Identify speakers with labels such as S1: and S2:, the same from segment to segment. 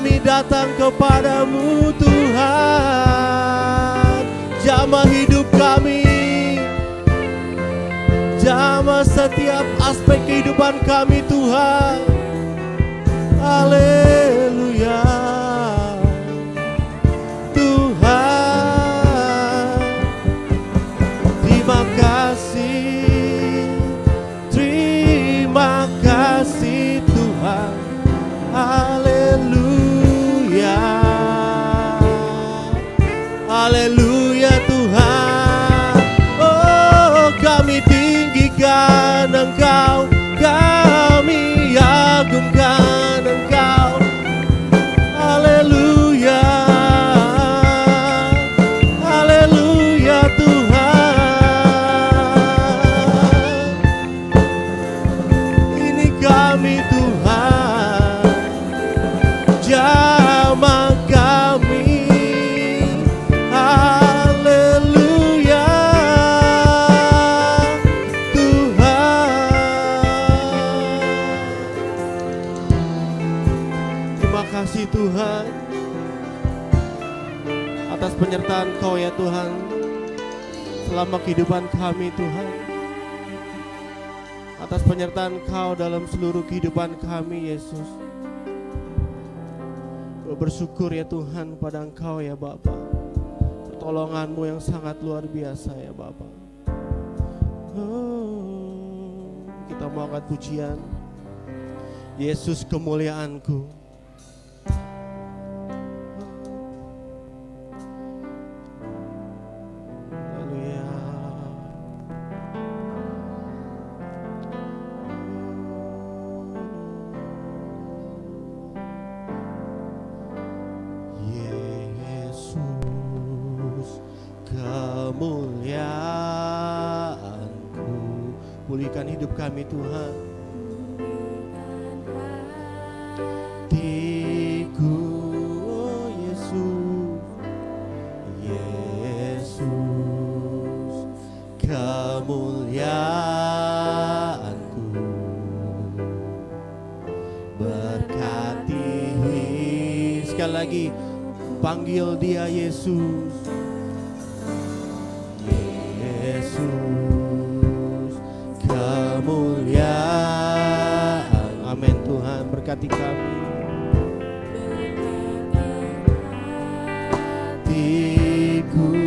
S1: kami datang kepadamu Tuhan. Jamah hidup kami, jamah setiap aspek kehidupan kami Tuhan. Haleluya Tuhan, terima kasih, terima kasih Tuhan. Haleluya, haleluya Tuhan. Oh, kami tinggikan Engkau, kami agungkan Engkau. Haleluya, haleluya Tuhan. Ini kami Tuhan, jamah kami. Haleluya Tuhan. Terima kasih Tuhan atas penyertaan Kau ya Tuhan selama kehidupan kami Tuhan. Atas penyertaan Kau dalam seluruh kehidupan kami Yesus. Bersyukur ya Tuhan pada Engkau ya Bapa, pertolongan-Mu yang sangat luar biasa ya Bapa. Oh, kita mau angkat pujian Yesus kemuliaanku. Haleluya. Yesus kemuliaanku, pulihkan hidup kami Tuhan. Hatiku, oh Yesus, Yesus kemuliaanku, berkati. Sekali lagi panggil Dia Yesus, Yesus kemuliaan. Amin Tuhan, berkati kami. Hatiku,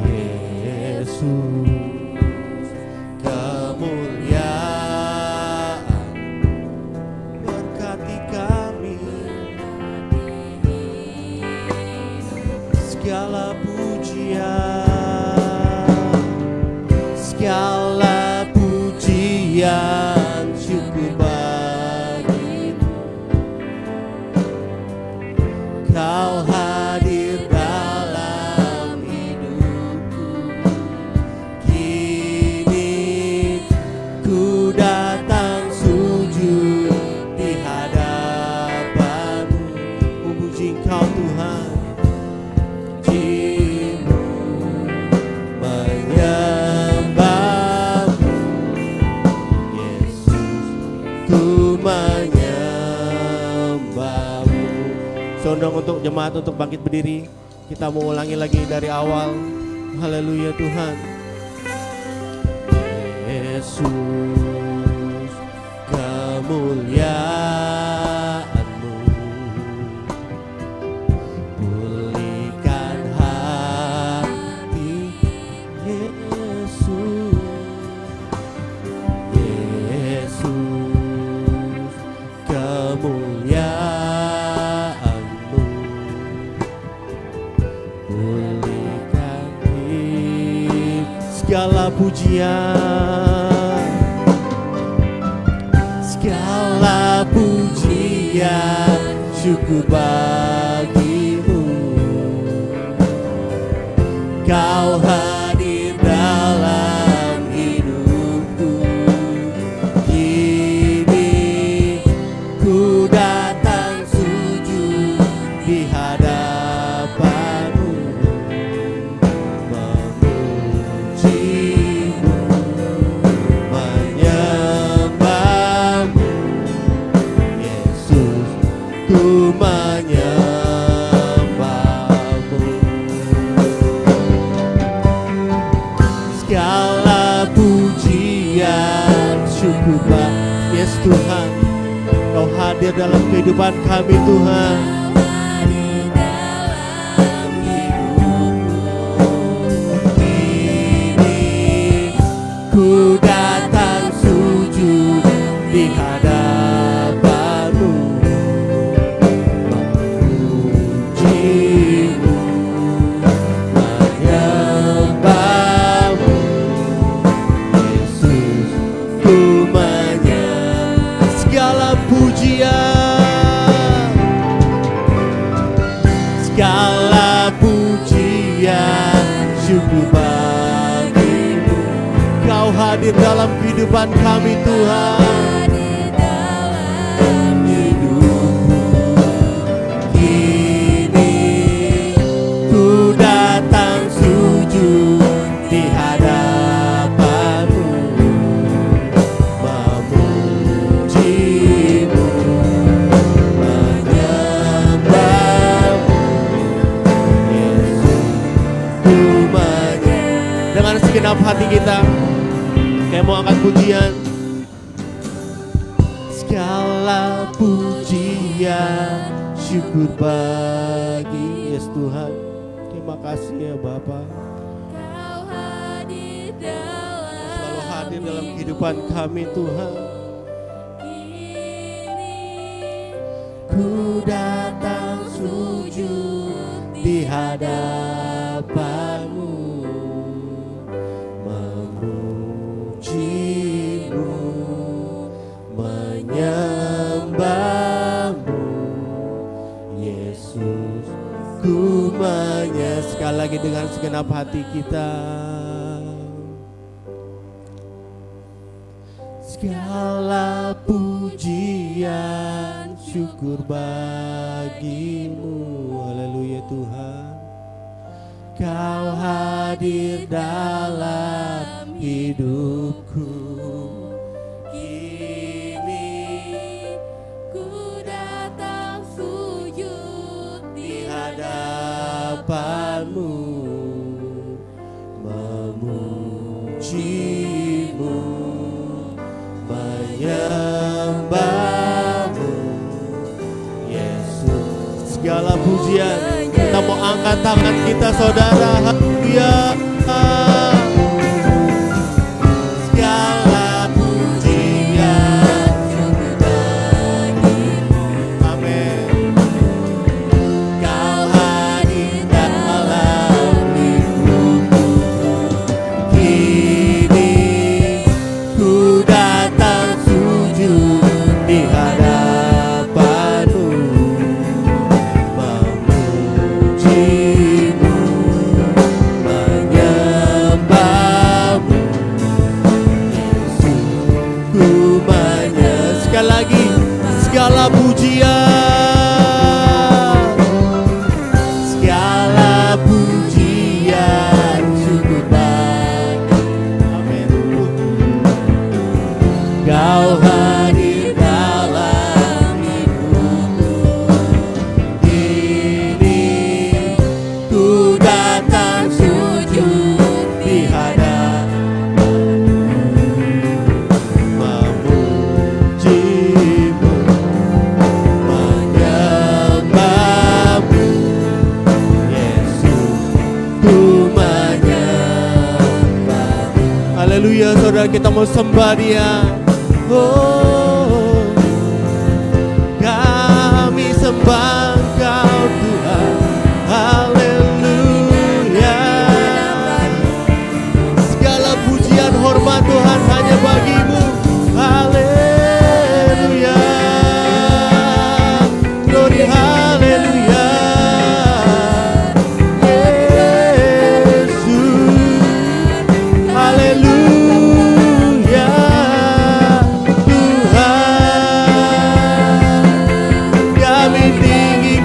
S1: Yesus kemuliaan, berkati kami. Segala pujian, segala pujian syukur bagimu. Kau hadir dalam hidupku, kini ku datang sujud di hadapan-Mu. Memuji Engkau Tuhan, pujimu, menyembah-Mu. Yesus, ku menyembah-Mu. Sondong untuk jemaat untuk bangkit berdiri. Kita mau ulangi lagi dari awal. Haleluya Tuhan. Yesus kemuliaan-Mu, pulihkan hati. Yesus, Yesus kemuliaan-Mu, pulihkan hidup. Segala pujian, segala pujian syukur bagimu. Kau hadir dalam hidupku, kini ku datang sujud di hadapan-Mu, memuji-Mu, menyembah-Mu. pujian, syukur Bapa. Yes Tuhan, Kau hadir dalam kehidupan kami Tuhan. Kini ku datang sujud di hadapan-Mu, memuji-Mu, menyembah-Mu. Yesus, ku menyembah. Segala pujian, segala pujian, syukur bagi-Mu. Kau hadir dalam kehidupan kami Tuhan. Hidupku kini ku datang sujud di hadapan-Mu, memuji-Mu, menyembah-Mu. Yesus, ku menyembah. Dengan segenap hati kita, kayak mau angkat pujian. Segala pujian, syukur bagi Yes Tuhan. Terima kasih ya Bapa.
S2: Kau hadir
S1: Selalu hadir dalam
S2: dalam
S1: kehidupan kami Tuhan.
S2: kini
S1: Ku datang sujud di hadapan-Mu, memuji-Mu, menyembah-Mu. Yesus, ku menyembah. Sekali lagi dengan segenap hati kita. Segala pujian, syukur bagi-Mu. Haleluya Tuhan. Kau hadir dalam hidupku. Kini
S2: ku datang sujud di
S1: hadapan-Mu, memuji-Mu, menyembah-Mu. Yesus, segala pujian. Kita mau angkat tangan kita saudara. Haleluya. Segala pujian, syukur bagi-Mu. Amin. Kau hadir dalam hidupku. Kini ku datang sujud di hadapan-Mu, memuji-Mu, menyembah-Mu. Yesus, ku menyembah. Sekali lagi, segala pujian, segala pujian, syukur bagi. Amin. Kau hadir dalam hidupku. Kini ku datang sujud di hadapan-Mu, memuji-Mu, menyembah-Mu. Yesus, ku menyembah. Haleluya saudara, kita mau sembah Dia. Oh, kami sembah Engkau Tuhan. Haleluya. Segala pujian hormat Tuhan hanya bagi-Mu. Haleluya. Glory haleluya. Yesus. Haleluya. Tuhan, kami tinggikan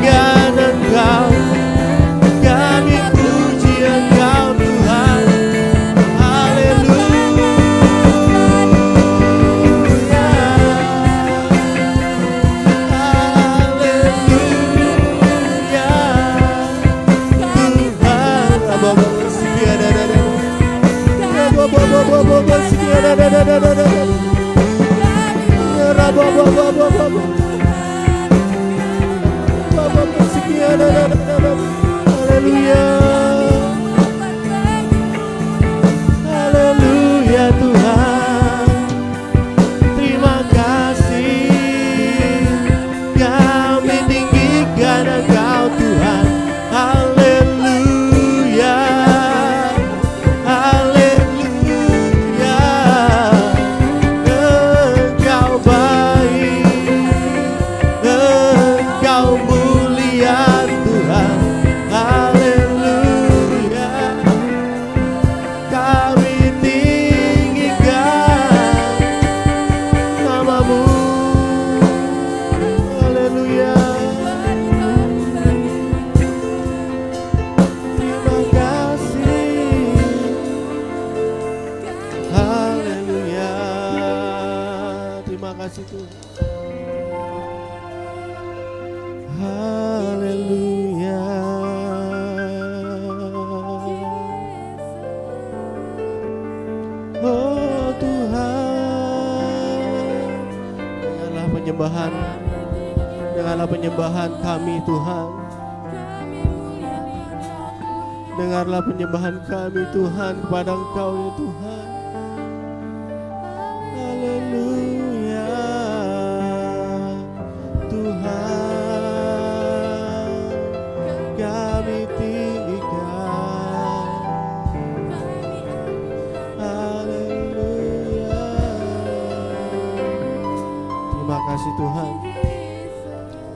S1: kasih Tuhan. Haleluya. Oh Tuhan, dengarlah penyembahan, dengarlah penyembahan kami Tuhan. Dengarlah penyembahan kami Tuhan kepada Engkau ya Tuhan. Haleluya. Tuhan kami tinggikan. Haleluya. Terima kasih Tuhan.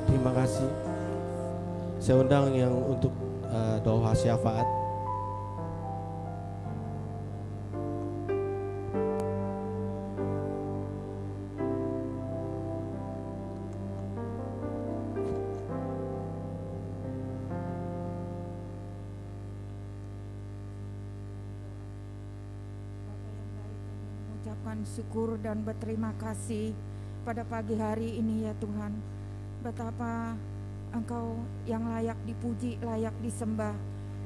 S1: Terima kasih. Saya undang yang untuk doa syafaat.
S3: Mengucapkan syukur dan berterima kasih pada pagi hari ini ya Tuhan. Betapa Engkau yang layak dipuji, layak disembah,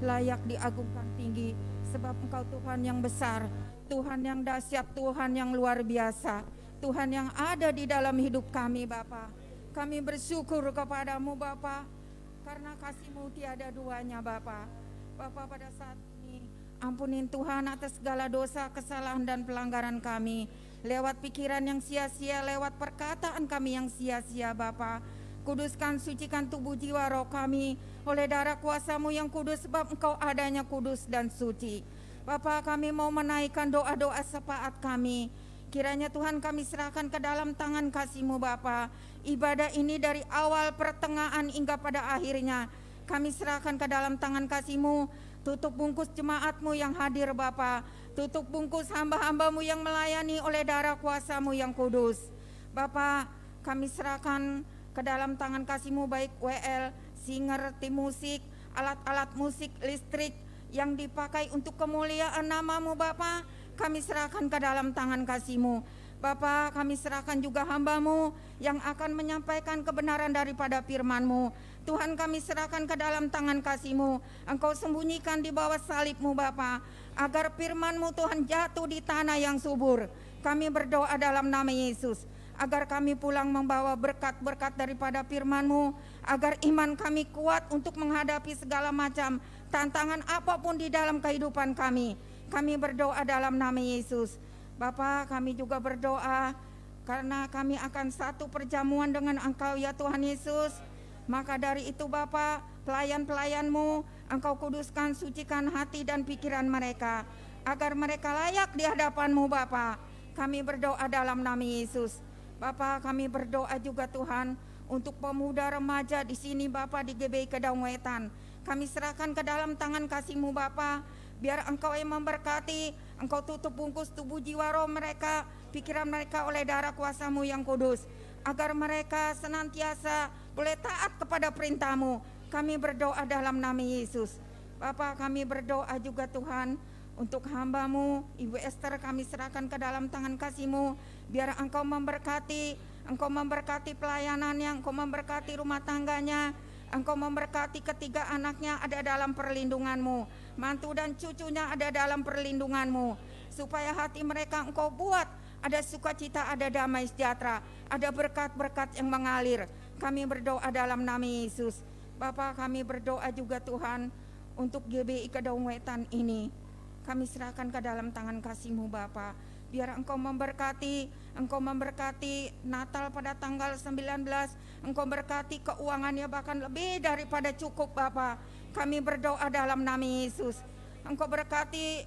S3: layak diagungkan tinggi. Sebab Engkau Tuhan yang besar, Tuhan yang dahsyat, Tuhan yang luar biasa, Tuhan yang ada di dalam hidup kami Bapa. Kami bersyukur kepadamu Bapa, karena kasih-Mu tiada duanya Bapa. Bapa, pada saat ini ampunin Tuhan atas segala dosa, kesalahan dan pelanggaran kami. Lewat pikiran yang sia-sia, lewat perkataan kami yang sia-sia Bapa. Kuduskan, sucikan tubuh jiwa roh kami oleh darah kuasa-Mu yang kudus, sebab Engkau adanya kudus dan suci. Bapa, kami mau menaikkan doa-doa syafaat kami. Kiranya Tuhan kami serahkan ke dalam tangan kasih-Mu Bapa. Ibadah ini dari awal, pertengahan hingga pada akhirnya kami serahkan ke dalam tangan kasih-Mu. Tutup bungkus jemaat-Mu yang hadir Bapa. Tutup bungkus hamba-hamba-Mu yang melayani oleh darah kuasa-Mu yang kudus. Bapa, kami serahkan ke dalam tangan kasih-Mu baik WL, singer, tim musik, alat-alat musik, listrik yang dipakai untuk kemuliaan nama-Mu Bapa. Kami serahkan ke dalam tangan kasih-Mu. Bapa, kami serahkan juga hamba-Mu yang akan menyampaikan kebenaran daripada firman-Mu. Tuhan, kami serahkan ke dalam tangan kasih-Mu. Engkau sembunyikan di bawah salib-Mu Bapa, agar firman-Mu Tuhan jatuh di tanah yang subur. Kami berdoa dalam nama Yesus, agar kami pulang membawa berkat-berkat daripada firman-Mu, agar iman kami kuat untuk menghadapi segala macam tantangan apapun di dalam kehidupan kami. Kami berdoa dalam nama Yesus. Bapa, kami juga berdoa karena kami akan satu perjamuan dengan Engkau ya Tuhan Yesus. Maka dari itu Bapa, pelayan-pelayan-Mu Engkau kuduskan, sucikan hati dan pikiran mereka, agar mereka layak di hadapan-Mu Bapa. Kami berdoa dalam nama Yesus. Bapa, kami berdoa juga Tuhan untuk pemuda remaja di sini Bapa, di GBI Kedaung Wetan. Kami serahkan ke dalam tangan kasih-Mu Bapa, biar Engkau yang memberkati. Engkau tutup bungkus tubuh jiwa roh mereka, pikiran mereka oleh darah kuasa-Mu yang kudus, agar mereka senantiasa boleh taat kepada perintah-Mu. Kami berdoa dalam nama Yesus. Bapa, kami berdoa juga Tuhan untuk hamba-Mu Ibu Esther, kami serahkan ke dalam tangan kasih-Mu, biar Engkau memberkati, Engkau memberkati pelayanannya, Engkau memberkati rumah tangganya, Engkau memberkati ketiga anaknya ada dalam perlindungan-Mu, mantu dan cucunya ada dalam perlindungan-Mu, supaya hati mereka Engkau buat ada sukacita, ada damai sejahtera, ada berkat-berkat yang mengalir. Kami berdoa dalam nama Yesus. Bapa, kami berdoa juga Tuhan untuk GBI Kedaung Wetan ini. Kami serahkan ke dalam tangan kasih-Mu Bapa. Biar Engkau memberkati Natal pada tanggal 19, Engkau berkati keuangannya bahkan lebih daripada cukup Bapa. Kami berdoa dalam nama Yesus. Engkau berkati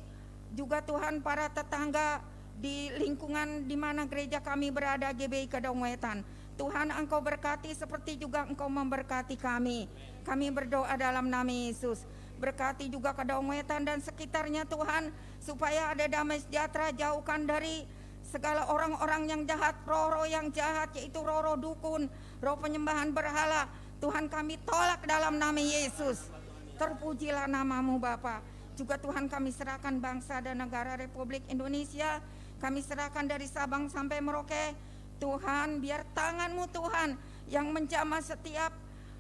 S3: juga Tuhan para tetangga di lingkungan di mana gereja kami berada, GBI Kedaung Wetan. Tuhan, Engkau berkati seperti juga Engkau memberkati kami. Kami berdoa dalam nama Yesus. Berkati juga Kedaung Wetan dan sekitarnya Tuhan, supaya ada damai sejahtera, jauhkan dari segala orang-orang yang jahat, roh-roh yang jahat, yaitu roh-roh dukun, roh penyembahan berhala. Tuhan, kami tolak dalam nama Yesus. Terpujilah nama-Mu Bapa. Juga Tuhan, kami serahkan bangsa dan negara Republik Indonesia. Kami serahkan dari Sabang sampai Merauke. Tuhan, biar tangan-Mu Tuhan yang menjamah setiap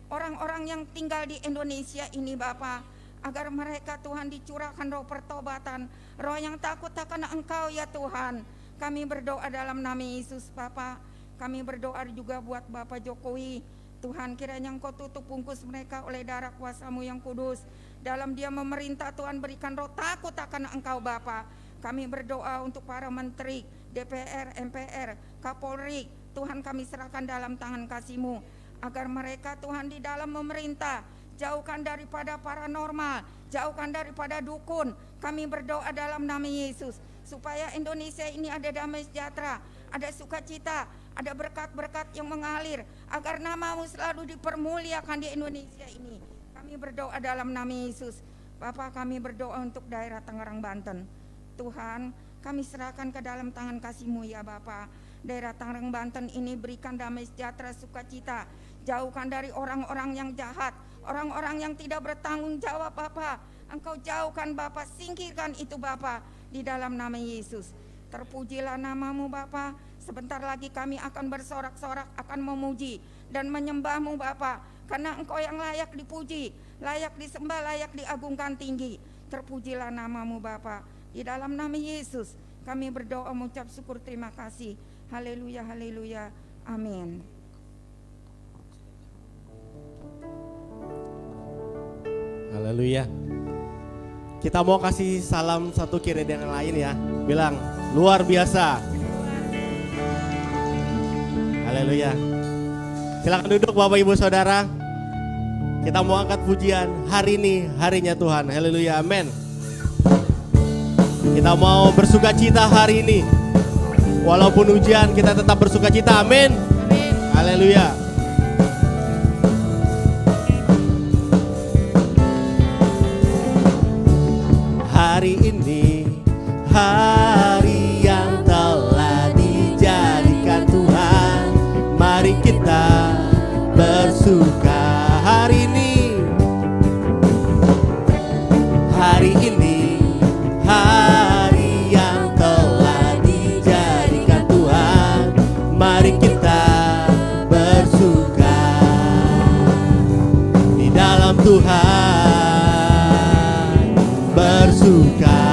S3: orang-orang yang tinggal di Indonesia ini Bapa, agar mereka Tuhan dicurahkan roh pertobatan, roh yang takut akan Engkau ya Tuhan. Kami berdoa dalam nama Yesus Bapa. Kami berdoa juga buat Bapak Jokowi. Tuhan, kiranya Engkau tutup bungkus mereka oleh darah kuasa-Mu yang kudus. Dalam dia memerintah Tuhan, berikan roh takut akan Engkau Bapa. Kami berdoa untuk para menteri, DPR, MPR, Kapolri. Tuhan, kami serahkan dalam tangan kasih-Mu, agar mereka Tuhan di dalam memerintah, jauhkan daripada paranormal, jauhkan daripada dukun. Kami berdoa dalam nama Yesus, supaya Indonesia ini ada damai sejahtera, ada sukacita, ada berkat-berkat yang mengalir, agar nama-Mu selalu dipermuliakan di Indonesia ini. Kami berdoa dalam nama Yesus. Bapak, kami berdoa untuk daerah Tangerang, Banten. Tuhan, kami serahkan ke dalam tangan kasih-Mu ya Bapa. Daerah Tangerang, Banten ini berikan damai sejahtera, sukacita. Jauhkan dari orang-orang yang jahat, orang-orang yang tidak bertanggung jawab Bapa. Engkau jauhkan Bapa, singkirkan itu Bapa, di dalam nama Yesus. Terpujilah nama-Mu Bapa. Sebentar lagi kami akan bersorak-sorak, akan memuji dan menyembah-Mu Bapa, karena Engkau yang layak dipuji, layak disembah, layak diagungkan tinggi. Terpujilah nama-Mu Bapa. Di dalam nama Yesus kami berdoa, mengucap syukur, terima kasih. Haleluya, haleluya, amin.
S1: Haleluya. Kita mau kasih salam satu kiri dengan yang lain ya. Bilang luar biasa. Haleluya. Silakan duduk Bapak Ibu Saudara. Kita mau angkat pujian. Hari ini harinya Tuhan. Haleluya, amin. Kita mau bersukacita hari ini. Walaupun ujian, kita tetap bersukacita, amin. Haleluya. Hari ini hari yang telah dijadikan Tuhan. Mari kita bersuka hari ini. Hari ini hari yang telah dijadikan Tuhan. Mari kita bersuka di dalam Tuhan. Bersuka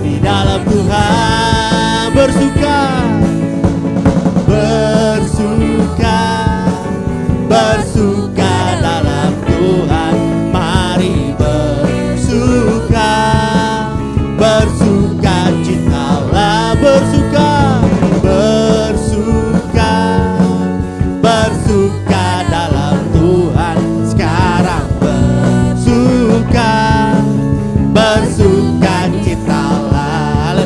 S1: di dalam Tuhan. Bersuka, bersuka, bersuka dalam Tuhan. Mari bersuka, bersuka citalah. Bersuka, bersuka, bersuka dalam Tuhan. Sekarang bersuka, bersuka citalah.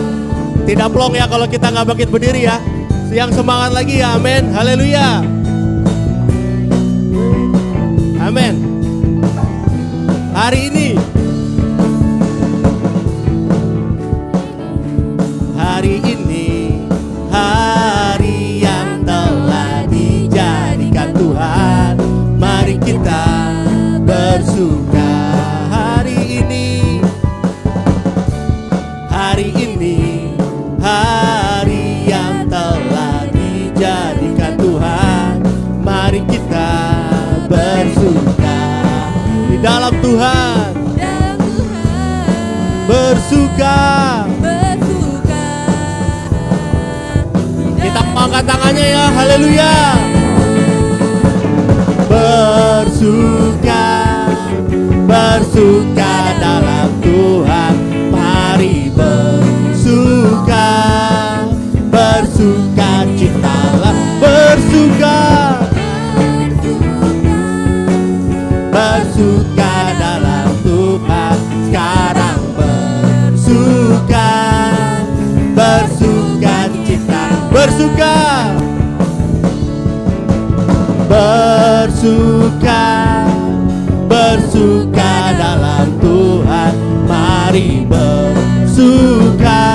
S1: Tidak plong ya kalau kita nggak bangkit berdiri ya. Yang semangat lagi ya, amin. Haleluya, amin. Hari ini, hari ini hari yang telah dijadikan Tuhan. Mari kita bersuka hari ini. Hari ini hari yang telah dijadikan Tuhan. Mari kita bersuka di dalam Tuhan. Bersuka. Kita angkat tangannya ya, haleluya. Bersuka, bersuka dalam Tuhan. Mari bersuka, bersuka citalah. Bersuka, bersuka dalam Tuhan. Sekarang bersuka, bersuka cita. Bersuka, bersuka, bersuka dalam Tuhan. Mari bersuka,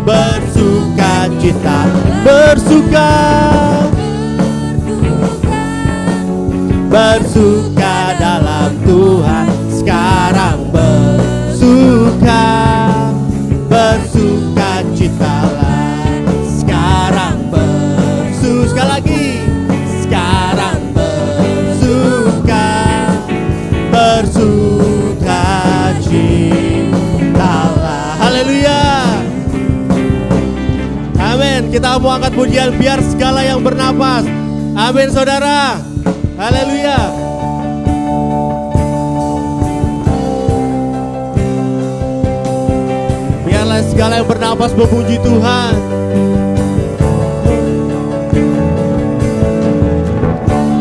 S1: bersuka cita. Bersuka, bersuka dalam Tuhan. Sekarang bersuka, bersuka citalah. Sekarang Amin. Kita mau angkat pujian biar segala yang bernapas. Amin saudara. Haleluya. Biarlah segala yang bernapas memuji Tuhan.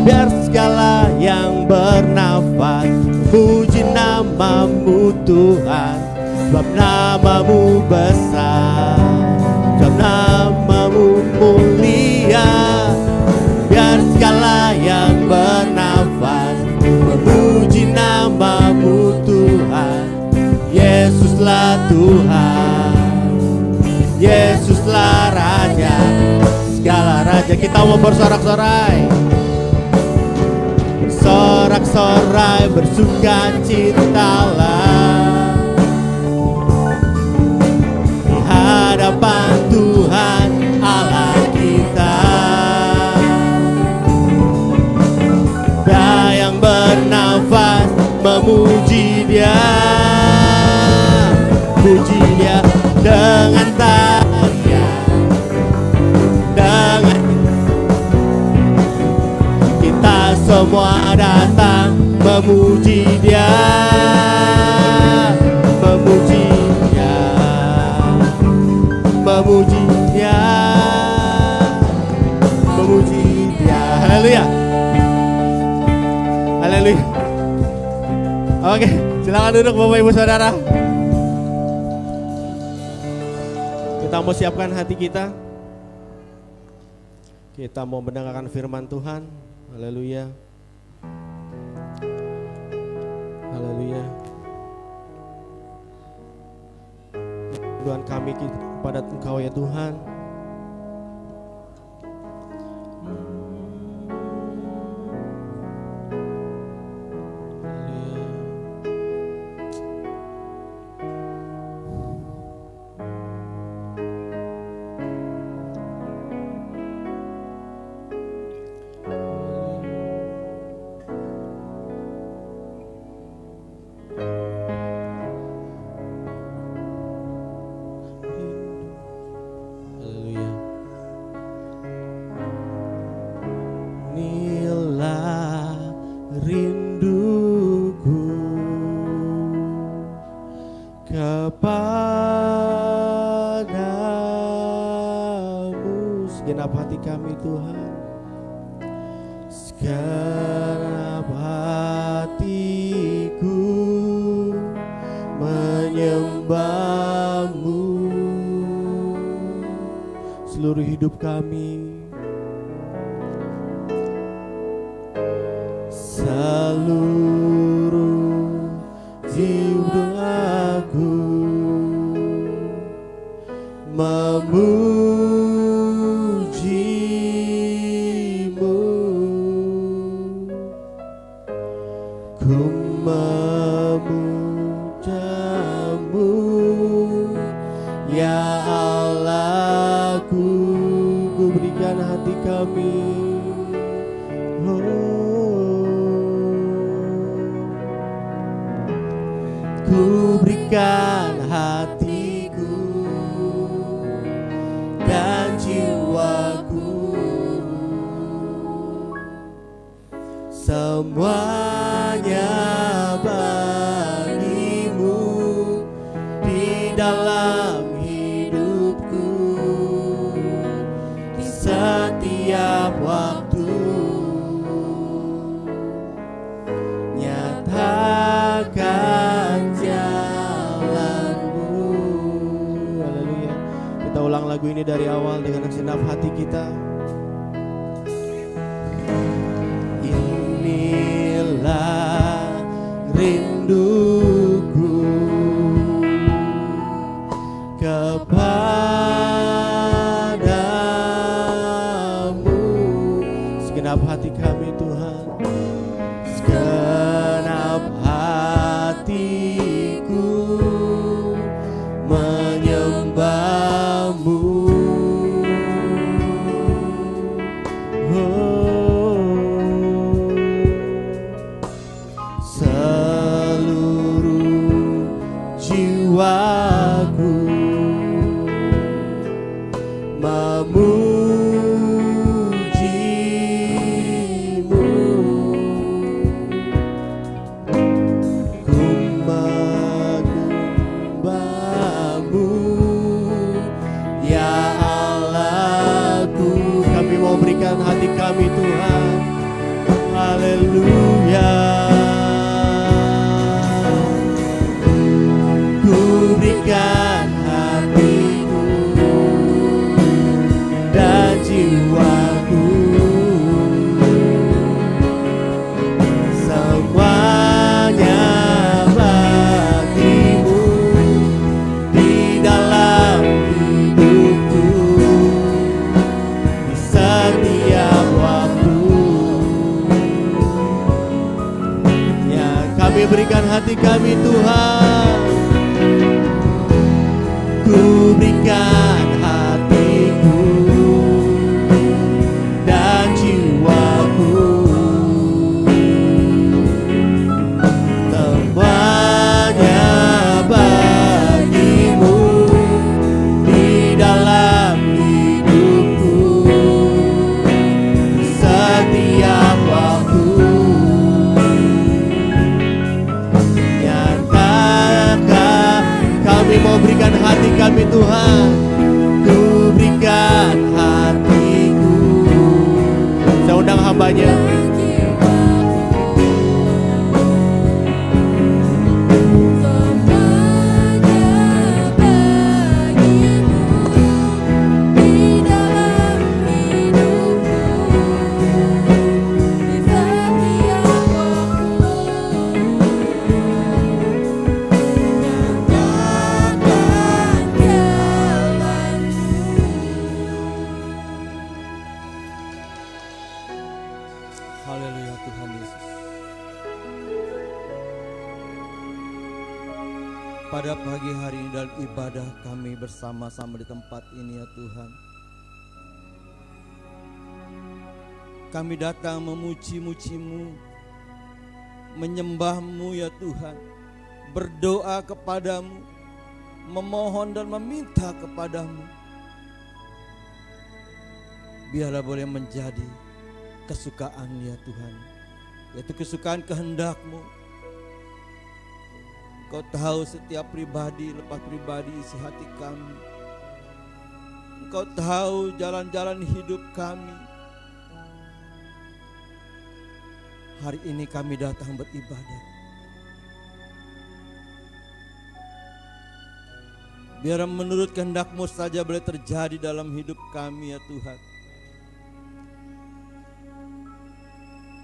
S1: Biar segala yang bernafas puji namamu Tuhan, sebab namamu besar, sebab namamu mulia. Biar segala yang bernafas memuji namamu Tuhan. Yesuslah Tuhan, Yesuslah Raja, segala Raja. Kita mau bersorak-sorai, sorak-sorai bersuka citalah di hadapan Tuhan Allah kita. Dia yang bernafas memuji Dia, puji Dia dengan tarian, dengan kita semua datang memuji Dia, memuji Dia, memuji Dia, memuji Dia. Haleluya, haleluya. Oke, silakan duduk Bapak Ibu Saudara. Kita mau siapkan hati kita. Kita mau mendengarkan firman Tuhan. Haleluya. Haleluya. Tuhan kami kepada Engkau ya Tuhan. Segenap hati kami Tuhan, segenap hatiku menyembah-Mu, seluruh hidup kami, seluruh jiwaku memuji-Mu, ku memuja-Mu ya Allahku. Ku berikan hati kami, ku berikan hatiku dan jiwaku, semuanya bagi-Mu di dalam hidupku, di setiap waktu. Nyatakan jalan-Mu. Haleluya. Kita ulang lagu ini dari awal dengan segenap hati kita. Inilah rinduku kepadamu, segenap hati kami Tuhan, segenap hatiku menyembah-Mu. Seluruh jiwaku memujimu, ku menyembahmu, ya Allahku. Kami mau berikan hati kami Tuhan. Haleluya. Ku berikan hatiku dan jiwaku, semuanya bagimu di dalam hidupku, di setiap waktu. Ya, kami berikan hati kami Tuhan. Ku berikan hatiku dan jiwaku, semuanya bagimu di dalam hidupku, di setiap waktu. Nyatakan kami mau berikan hati kami Tuhan. Ku berikan hatiku. Saya undang hambanya. Haleluya Tuhan Yesus. Pada pagi hari ini dalam ibadah kami bersama-sama di tempat ini ya Tuhan, kami datang memuji-muji-Mu, menyembah-Mu ya Tuhan, berdoa kepadamu, memohon dan meminta kepadamu. Biarlah boleh menjadi kesukaan ya Tuhan, yaitu kesukaan kehendak-Mu. Kau tahu setiap pribadi lepas pribadi isi hati kami. Engkau tahu jalan-jalan hidup kami. Hari ini kami datang beribadah. Biar menurut kehendak-Mu saja boleh terjadi dalam hidup kami ya Tuhan.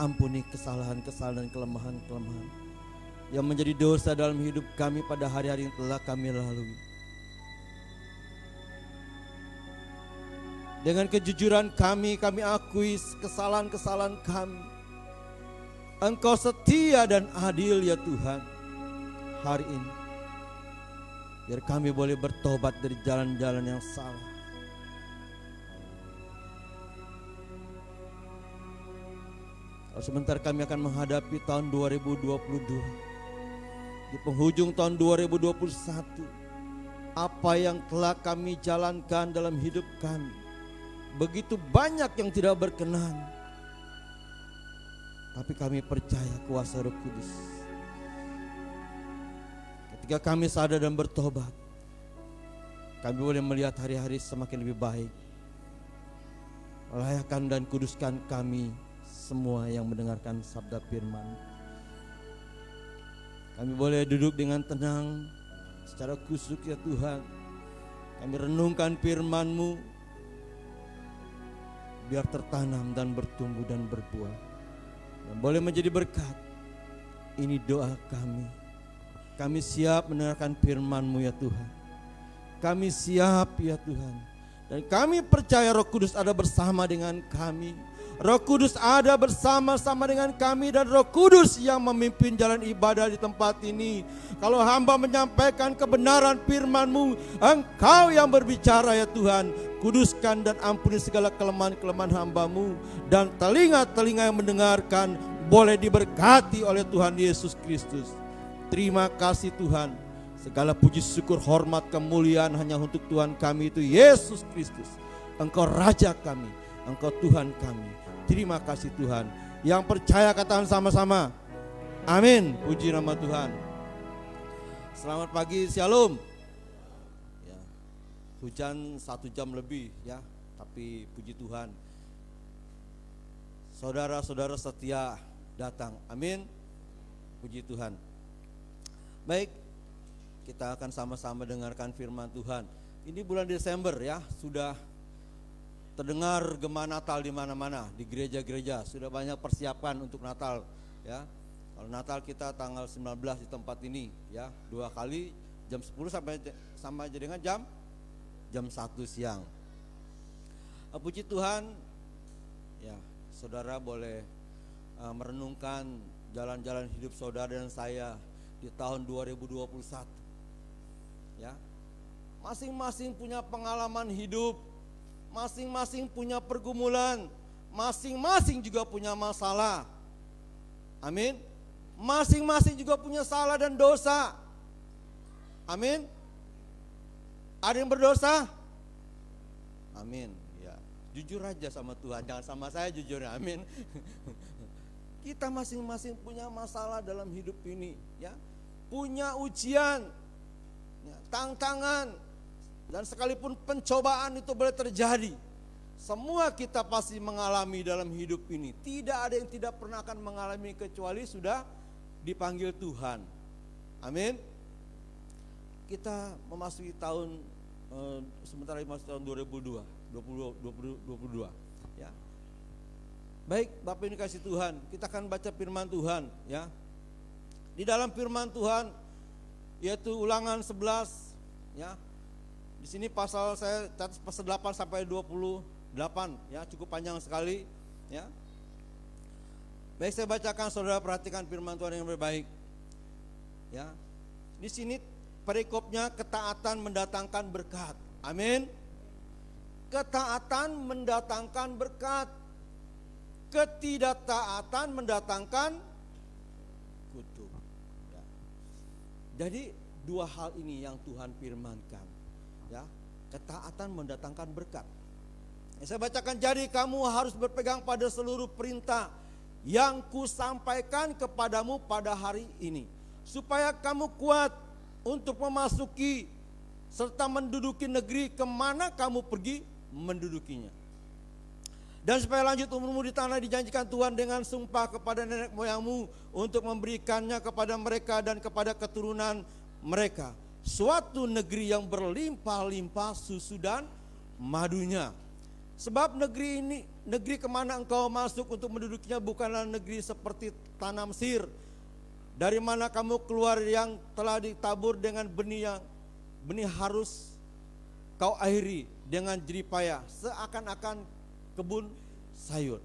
S1: Ampuni kesalahan-kesalahan dan kelemahan-kelemahan yang menjadi dosa dalam hidup kami pada hari-hari yang telah kami lalui. Dengan kejujuran kami akui kesalahan-kesalahan kami. Engkau setia dan adil ya Tuhan. Hari ini biar kami boleh bertobat dari jalan-jalan yang salah. Sebentar kami akan menghadapi tahun 2022. Di penghujung tahun 2021, apa yang telah kami jalankan dalam hidup kami, begitu banyak yang tidak berkenan. Tapi kami percaya kuasa Roh Kudus. Ketika kami sadar dan bertobat, kami boleh melihat hari-hari semakin lebih baik. Layakan dan kuduskan kami semua yang mendengarkan sabda firman. Kami boleh duduk dengan tenang secara khusyuk ya Tuhan. Kami renungkan firman-Mu biar tertanam dan bertumbuh dan berbuah, dan boleh menjadi berkat. Ini doa kami. Kami siap mendengarkan firman-Mu ya Tuhan. Kami siap ya Tuhan. Dan kami percaya Roh Kudus ada bersama dengan kami. Roh Kudus ada bersama-sama dengan kami, dan Roh Kudus yang memimpin jalan ibadah di tempat ini. Kalau hamba menyampaikan kebenaran firman-Mu, Engkau yang berbicara ya Tuhan. Kuduskan dan ampuni segala kelemahan-kelemahan hamba-Mu, dan telinga-telinga yang mendengarkan boleh diberkati oleh Tuhan Yesus Kristus. Terima kasih Tuhan. Segala puji syukur hormat kemuliaan hanya untuk Tuhan kami itu Yesus Kristus. Engkau Raja kami, Engkau Tuhan kami. Terima kasih Tuhan. Yang percaya katakan sama-sama, amin. Puji nama Tuhan. Selamat pagi, Shalom. Ya, hujan 1 jam lebih ya, tapi puji Tuhan. Saudara-saudara setia datang, amin. Puji Tuhan. Baik, kita akan sama-sama dengarkan firman Tuhan. Ini bulan Desember ya, sudah terdengar gema Natal di mana-mana, di gereja-gereja sudah banyak persiapan untuk Natal ya. Kalau Natal kita tanggal 19 di tempat ini ya, 2 kali jam 10 sampai dengan jam 1 siang. Puji Tuhan ya, saudara boleh merenungkan jalan-jalan hidup saudara dan saya di tahun 2021 ya. Masing-masing punya pengalaman hidup, masing-masing punya pergumulan, masing-masing juga punya masalah. Amin. Masing-masing juga punya salah dan dosa. Amin. Ada yang berdosa? Amin. Ya, jujur aja sama Tuhan, jangan sama saya, jujur. Amin. Kita masing-masing punya masalah dalam hidup ini, ya. Punya ujian, ya, tantangan. Dan sekalipun pencobaan itu boleh terjadi, semua kita pasti mengalami dalam hidup ini. Tidak ada yang tidak pernah akan mengalami kecuali sudah dipanggil Tuhan. Amin. Kita memasuki tahun sebentar lagi masuk tahun 2022 ya. Baik, Bapak ini kasih Tuhan, kita akan baca firman Tuhan ya. Di dalam firman Tuhan yaitu Ulangan 11 ya. Di sini pasal saya catat pasal 8 sampai 28 ya, cukup panjang sekali ya. Baik, saya bacakan, saudara perhatikan firman Tuhan yang baik. Ya. Di sini perikopnya ketaatan mendatangkan berkat. Amin. Ketaatan mendatangkan berkat. Ketidaktaatan mendatangkan kutuk. Ya. Jadi 2 hal ini yang Tuhan firmankan. Ya, ketaatan mendatangkan berkat. Saya bacakan, jadi kamu harus berpegang pada seluruh perintah yang kusampaikan kepadamu pada hari ini, supaya kamu kuat untuk memasuki serta menduduki negeri kemana kamu pergi mendudukinya. Dan supaya lanjut umurmu di tanah dijanjikan Tuhan dengan sumpah kepada nenek moyangmu untuk memberikannya kepada mereka dan kepada keturunan mereka, suatu negeri yang berlimpah-limpah susu dan madunya. Sebab negeri ini, negeri kemana engkau masuk untuk mendudukinya bukanlah negeri seperti tanah Mesir, dari mana kamu keluar, yang telah ditabur dengan benih harus kau akhiri dengan jeripayah, seakan-akan kebun sayur.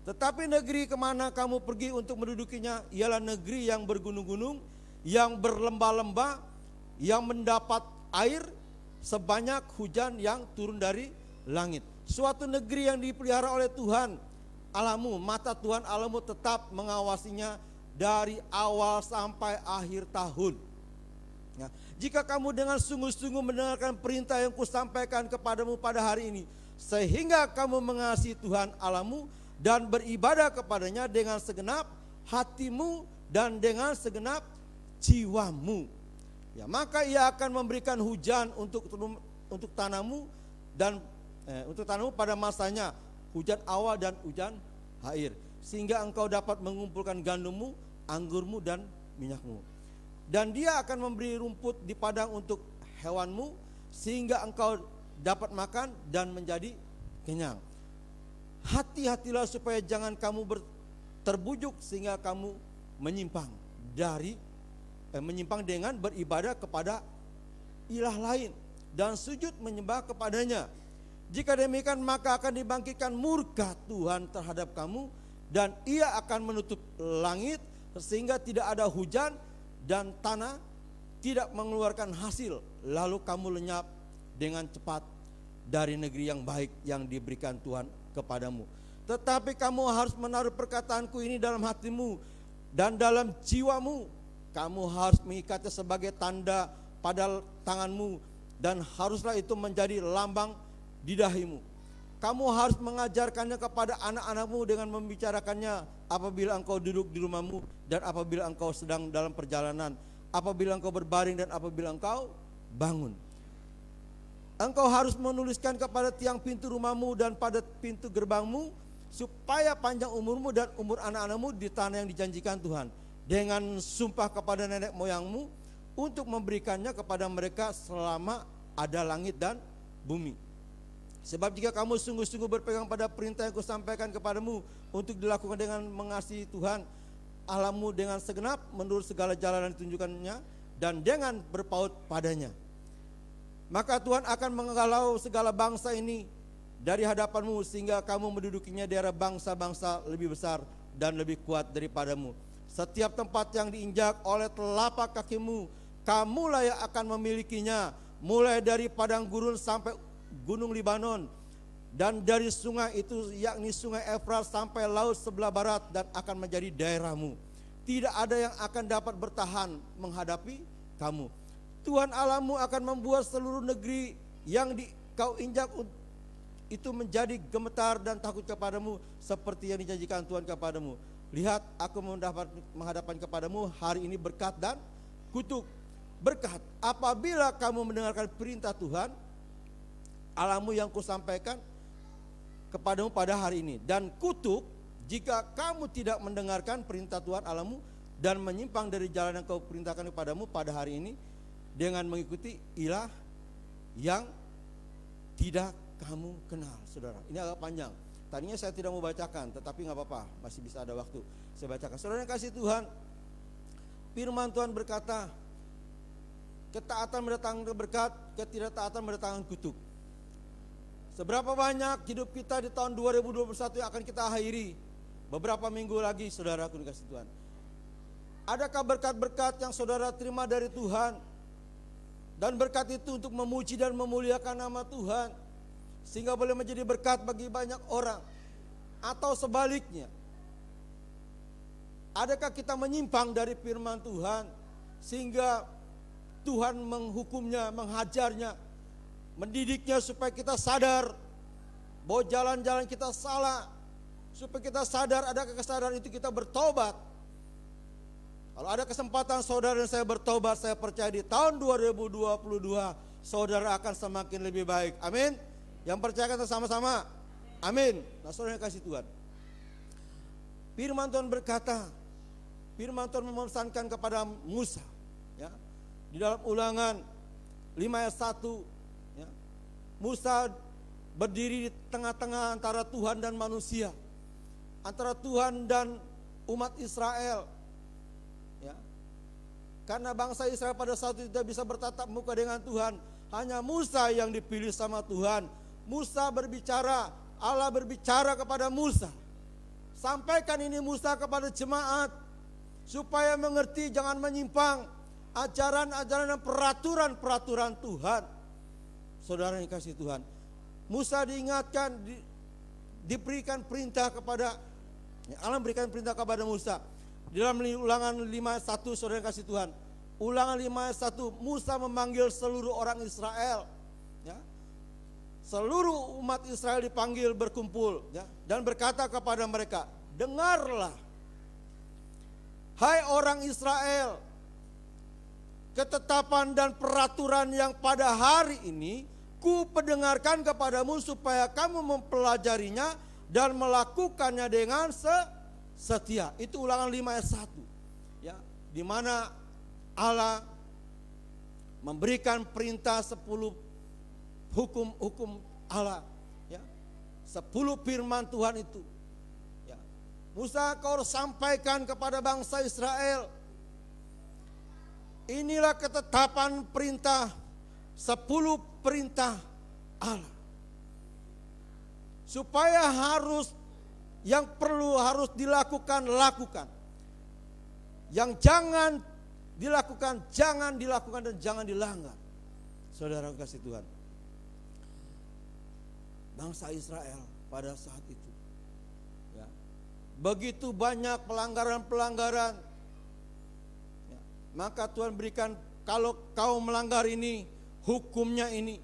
S1: Tetapi negeri kemana kamu pergi untuk mendudukinya ialah negeri yang bergunung-gunung, yang berlembah-lembah, yang mendapat air sebanyak hujan yang turun dari langit. Suatu negeri yang dipelihara oleh Tuhan Allahmu, mata Tuhan Allahmu tetap mengawasinya dari awal sampai akhir tahun. Ya, jika kamu dengan sungguh-sungguh mendengarkan perintah yang kusampaikan kepadamu pada hari ini, sehingga kamu mengasihi Tuhan Allahmu dan beribadah kepadanya dengan segenap hatimu dan dengan segenap jiwamu, ya, maka ia akan memberikan hujan untuk tanahmu dan untuk tanahmu pada masanya, hujan awal dan hujan akhir, sehingga engkau dapat mengumpulkan gandummu, anggurmu dan minyakmu. Dan dia akan memberi rumput di padang untuk hewanmu, sehingga engkau dapat makan dan menjadi kenyang. Hati-hatilah supaya jangan kamu terbujuk sehingga kamu menyimpang dengan beribadah kepada ilah lain dan sujud menyembah kepadanya. Jika demikian maka akan dibangkitkan murka Tuhan terhadap kamu, dan ia akan menutup langit sehingga tidak ada hujan dan tanah tidak mengeluarkan hasil, lalu kamu lenyap dengan cepat dari negeri yang baik yang diberikan Tuhan kepadamu. Tetapi kamu harus menaruh perkataanku ini dalam hatimu dan dalam jiwamu. Kamu harus mengikatnya sebagai tanda pada tanganmu, dan haruslah itu menjadi lambang di dahimu. Kamu harus mengajarkannya kepada anak-anakmu dengan membicarakannya apabila engkau duduk di rumahmu dan apabila engkau sedang dalam perjalanan, apabila engkau berbaring dan apabila engkau bangun. Engkau harus menuliskan kepada tiang pintu rumahmu dan pada pintu gerbangmu, supaya panjang umurmu dan umur anak-anakmu di tanah yang dijanjikan Tuhan, dengan sumpah kepada nenek moyangmu untuk memberikannya kepada mereka selama ada langit dan bumi. Sebab jika kamu sungguh-sungguh berpegang pada perintah yang kusampaikan kepadamu untuk dilakukan dengan mengasihi Tuhan Allahmu dengan segenap menurut segala jalan yang ditunjukkannya dan dengan berpaut padanya, maka Tuhan akan menghalau segala bangsa ini dari hadapanmu, sehingga kamu mendudukinya di daerah bangsa-bangsa lebih besar dan lebih kuat daripadamu. Setiap tempat yang diinjak oleh telapak kakimu, kamulah yang akan memilikinya, mulai dari padang gurun sampai gunung Libanon, dan dari sungai itu yakni sungai Efrat sampai laut sebelah barat, dan akan menjadi daerahmu. Tidak ada yang akan dapat bertahan menghadapi kamu. Tuhan Allahmu akan membuat seluruh negeri yang kau injak itu menjadi gemetar dan takut kepadamu, seperti yang dijanjikan Tuhan kepadamu. Lihat, aku menghadapkan kepadamu hari ini berkat dan kutuk. Berkat apabila kamu mendengarkan perintah Tuhan Allahmu yang kusampaikan kepadamu pada hari ini, dan kutuk jika kamu tidak mendengarkan perintah Tuhan Allahmu dan menyimpang dari jalan yang kau perintahkan kepadamu pada hari ini, dengan mengikuti ilah yang tidak kamu kenal. Saudara, ini agak panjang. Tadinya saya tidak mau bacakan, tetapi gak apa-apa, masih bisa ada waktu. Saya bacakan. Saudara yang kasih Tuhan, firman Tuhan berkata, ketaatan mendatangkan berkat, ketidaktaatan mendatangkan kutuk. Seberapa banyak hidup kita di tahun 2021 yang akan kita akhiri beberapa minggu lagi, saudaraku dikasih Tuhan. Adakah berkat-berkat yang saudara terima dari Tuhan, dan berkat itu untuk memuji dan memuliakan nama Tuhan, sehingga boleh menjadi berkat bagi banyak orang? Atau sebaliknya, adakah kita menyimpang dari firman Tuhan sehingga Tuhan menghukumnya, menghajarnya, mendidiknya supaya kita sadar bahwa jalan-jalan kita salah, supaya kita sadar, adakah kesadaran itu kita bertobat? Kalau ada kesempatan saudara dan saya bertobat, saya percaya di tahun 2022 saudara akan semakin lebih baik. Amin. Yang percaya kita sama-sama. Amin. Nah, saudara yang kasih Tuhan, firman Tuhan berkata, firman Tuhan memesankan kepada Musa, ya, di dalam Ulangan 5 ayat 1, ya, Musa berdiri di tengah-tengah antara Tuhan dan manusia, antara Tuhan dan umat Israel. Ya. Karena bangsa Israel pada saat itu tidak bisa bertatap muka dengan Tuhan, hanya Musa yang dipilih sama Tuhan. Musa berbicara, Allah berbicara kepada Musa. Sampaikan ini Musa kepada jemaat, supaya mengerti, jangan menyimpang ajaran-ajaran dan peraturan-peraturan Tuhan. Saudara yang kasih Tuhan, Musa diingatkan, diberikan perintah kepada, Allah berikan perintah kepada Musa. Di dalam Ulangan 5:1, saudara yang kasih Tuhan, Ulangan 5:1, Musa memanggil seluruh orang Israel, ya. Seluruh umat Israel dipanggil berkumpul, ya, dan berkata kepada mereka, dengarlah, hai orang Israel, ketetapan dan peraturan yang pada hari ini ku pendengarkan kepadamu, supaya kamu mempelajarinya dan melakukannya dengan setia. Itu Ulangan 5 ayat 1, ya, di mana Allah memberikan perintah 10 hukum-hukum Allah, ya, 10 firman Tuhan itu, ya. Musa, kau sampaikan kepada bangsa Israel, inilah ketetapan perintah, 10 perintah Allah, supaya yang perlu harus dilakukan, lakukan. Yang jangan dilakukan, jangan dilakukan, dan jangan dilanggar. Saudara kasih Tuhan, bangsa Israel pada saat itu, ya, begitu banyak pelanggaran-pelanggaran, ya, maka Tuhan berikan, kalau kau melanggar ini, hukumnya ini.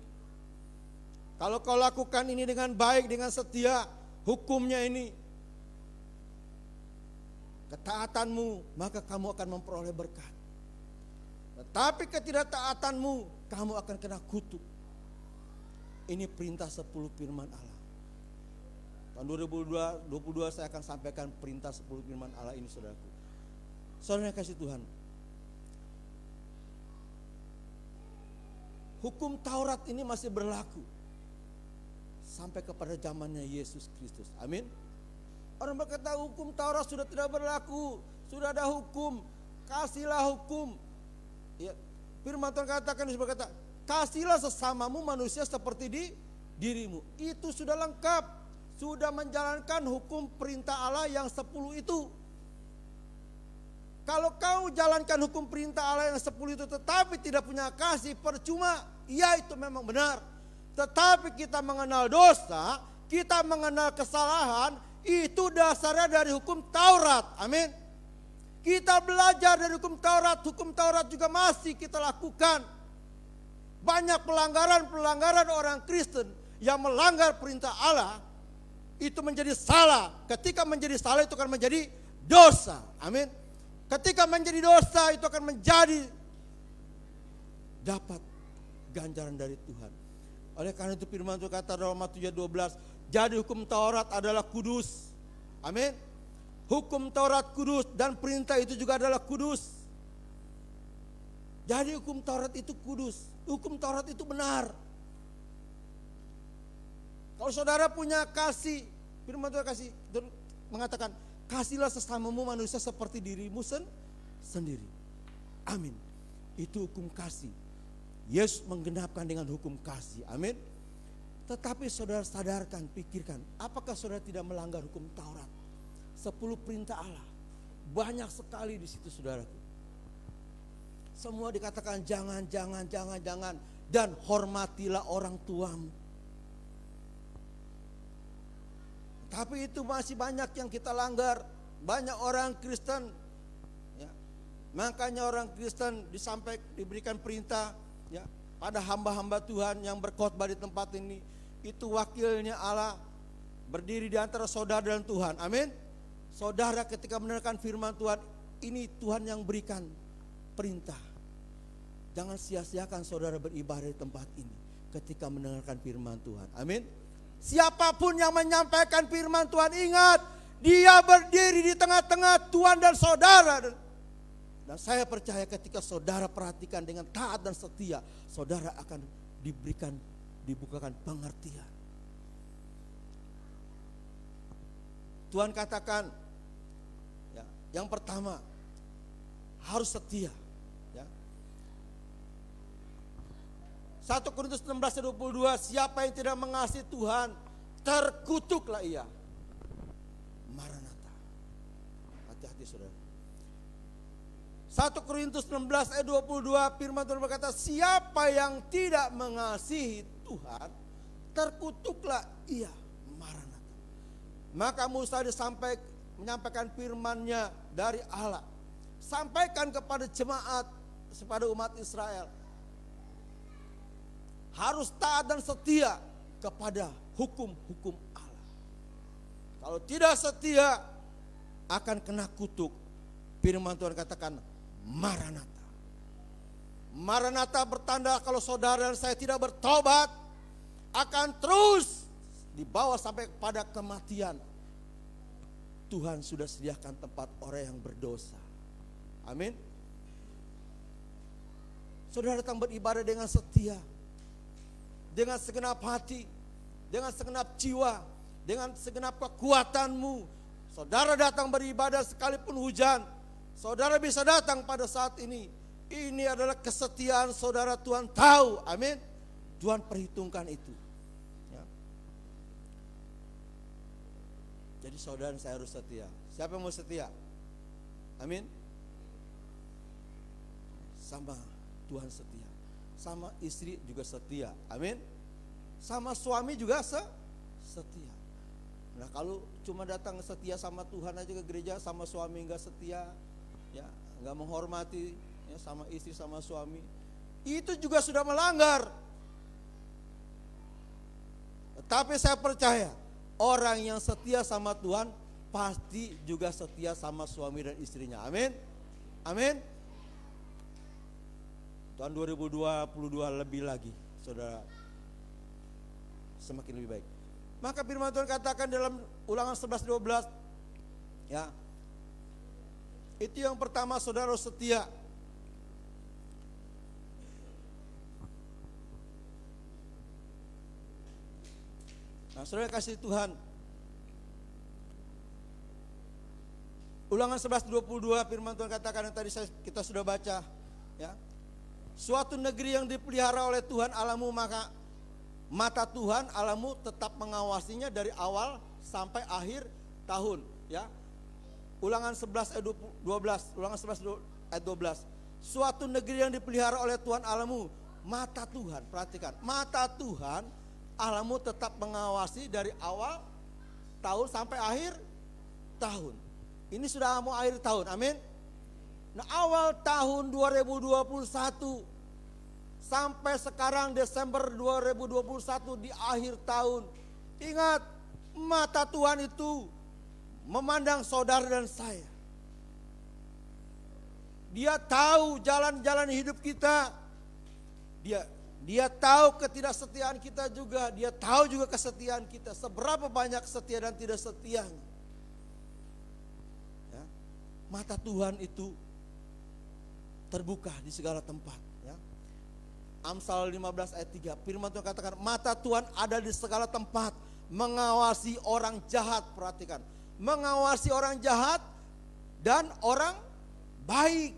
S1: Kalau kau lakukan ini dengan baik, dengan setia, hukumnya ini, ketaatanmu, maka kamu akan memperoleh berkat. Tetapi ketidaktaatanmu, kamu akan kena kutuk. Ini perintah 10 firman Allah. Tahun 2022 saya akan sampaikan perintah 10 firman Allah ini, saudaraku. Saudara yang kasih Tuhan, hukum Taurat ini masih berlaku sampai kepada zamannya Yesus Kristus. Amin. Orang berkata hukum Taurat sudah tidak berlaku, sudah ada hukum, kasihlah hukum. Ya, firman Tuhan katakan, berkata, kasihlah sesamamu manusia seperti dirimu. Itu sudah lengkap, sudah menjalankan hukum perintah Allah yang 10 itu. Kalau kau jalankan hukum perintah Allah yang 10 itu tetapi tidak punya kasih, percuma. Ya, itu memang benar. Tetapi kita mengenal dosa, kita mengenal kesalahan, itu dasarnya dari hukum Taurat. Amin. Kita belajar dari hukum Taurat juga masih kita lakukan. Banyak pelanggaran orang Kristen yang melanggar perintah Allah, itu menjadi salah. Ketika menjadi salah itu akan menjadi dosa. Amin. Ketika menjadi dosa itu akan menjadi dapat ganjaran dari Tuhan. Oleh karena itu firman Tuhan kata dalam Roma 7:12, jadi hukum Taurat adalah kudus. Amin. Hukum Taurat kudus dan perintah itu juga adalah kudus. Jadi hukum Taurat itu kudus, hukum Taurat itu benar. Kalau saudara punya kasih, firman Tuhan mengatakan, kasihlah sesamamu manusia seperti dirimu sendiri. Amin. Itu hukum kasih. Yesus menggenapkan dengan hukum kasih. Amin. Tetapi saudara sadarkan, pikirkan, apakah saudara tidak melanggar hukum Taurat? 10 perintah Allah. Banyak sekali di situ, saudaraku. Semua dikatakan jangan. Dan hormatilah orang tuamu. Tapi itu masih banyak yang kita langgar. Banyak orang Kristen, ya, makanya orang Kristen diberikan perintah, ya, pada hamba-hamba Tuhan yang berkhotbah di tempat ini, itu wakilnya Allah berdiri di antara saudara dan Tuhan. Amin. Saudara ketika mendengarkan firman Tuhan, ini Tuhan yang berikan perintah. Jangan sia-siakan saudara beribadah di tempat ini ketika mendengarkan firman Tuhan. Amin. Siapapun yang menyampaikan firman Tuhan, ingat, dia berdiri di tengah-tengah Tuhan dan saudara. Dan saya percaya ketika saudara perhatikan dengan taat dan setia, saudara akan dibukakan pengertian. Tuhan katakan, ya, yang pertama harus setia. Ya. 1 Korintus 16:22, siapa yang tidak mengasihi Tuhan, terkutuklah ia. Maranatha. Hati-hati saudara. 1 Korintus 16:22 firman Tuhan berkata, siapa yang tidak mengasihi Tuhan, terkutuklah ia. Maranatha. Maka Musa menyampaikan firman-Nya dari Allah. Sampaikan kepada jemaat, kepada umat Israel. Harus taat dan setia kepada hukum-hukum Allah. Kalau tidak setia, akan kena kutuk. Firman Tuhan katakan, Maranatha. Maranatha bertanda kalau saudara dan saya tidak bertobat, akan terus dibawa sampai pada kematian. Tuhan sudah sediakan tempat orang yang berdosa. Amin. Saudara datang beribadah dengan setia, dengan segenap hati, dengan segenap jiwa, dengan segenap kekuatanmu. Saudara datang beribadah sekalipun hujan, saudara bisa datang pada saat ini. Ini adalah kesetiaan saudara, Tuhan tahu. Amin. Tuhan perhitungkan itu. Ya. Jadi saudara saya harus setia. Siapa yang mau setia? Amin. Sama Tuhan setia. Sama istri juga setia. Amin. Sama suami juga setia. Nah kalau cuma datang setia sama Tuhan aja ke gereja, sama suami enggak setia, ya enggak menghormati, ya, sama istri sama suami, itu juga sudah melanggar. Tetapi saya percaya orang yang setia sama Tuhan pasti juga setia sama suami dan istrinya. Amin. Amin. Tahun 2022 lebih lagi, saudara, semakin lebih baik. Maka firman Tuhan katakan dalam Ulangan 11:12, ya, itu yang pertama, saudara setia. Nah, saudara kasih Tuhan, Ulangan 11:22 firman Tuhan katakan yang tadi kita sudah baca, ya. Suatu negeri yang dipelihara oleh Tuhan Allahmu, maka mata Tuhan Allahmu tetap mengawasinya dari awal sampai akhir tahun, ya. Ulangan 11 ayat 12, Ulangan 11 ayat 12. Suatu negeri yang dipelihara oleh Tuhan Allahmu, mata Tuhan, perhatikan, mata Tuhan Allahmu tetap mengawasi dari awal tahun sampai akhir tahun. Ini sudah mau akhir tahun, amin. Nah, awal tahun 2021 sampai sekarang Desember 2021 di akhir tahun. Ingat, mata Tuhan itu memandang saudara dan saya. Dia tahu jalan-jalan hidup kita. Dia tahu ketidaksetiaan kita juga. Dia tahu juga kesetiaan kita. Seberapa banyak setia dan tidak setianya. Ya, mata Tuhan itu terbuka di segala tempat, ya. Amsal 15 ayat 3, firman Tuhan katakan, mata Tuhan ada di segala tempat, mengawasi orang jahat, perhatikan, mengawasi orang jahat dan orang baik.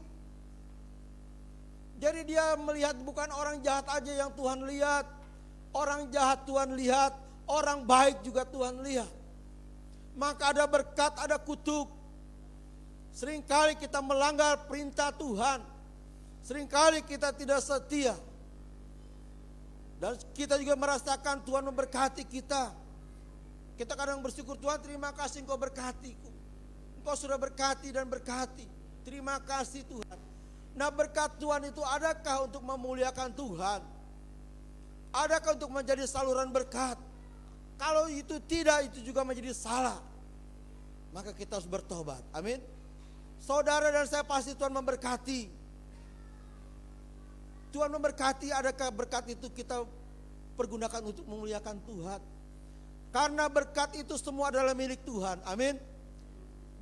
S1: Jadi dia melihat bukan orang jahat aja yang Tuhan lihat, orang jahat Tuhan lihat, orang baik juga Tuhan lihat. Maka ada berkat, ada kutuk. Seringkali kita melanggar perintah Tuhan. Seringkali kita tidak setia. Dan kita juga merasakan Tuhan memberkati kita. Kita kadang bersyukur, Tuhan terima kasih Engkau berkatiku. Engkau sudah berkati dan berkati. Terima kasih Tuhan. Nah, berkat Tuhan itu adakah untuk memuliakan Tuhan? Adakah untuk menjadi saluran berkat? Kalau itu tidak, itu juga menjadi salah. Maka kita harus bertobat. Amin. Saudara dan saya pasti Tuhan memberkati. Tuhan memberkati, adakah berkat itu kita pergunakan untuk memuliakan Tuhan? Karena berkat itu semua adalah milik Tuhan, amin.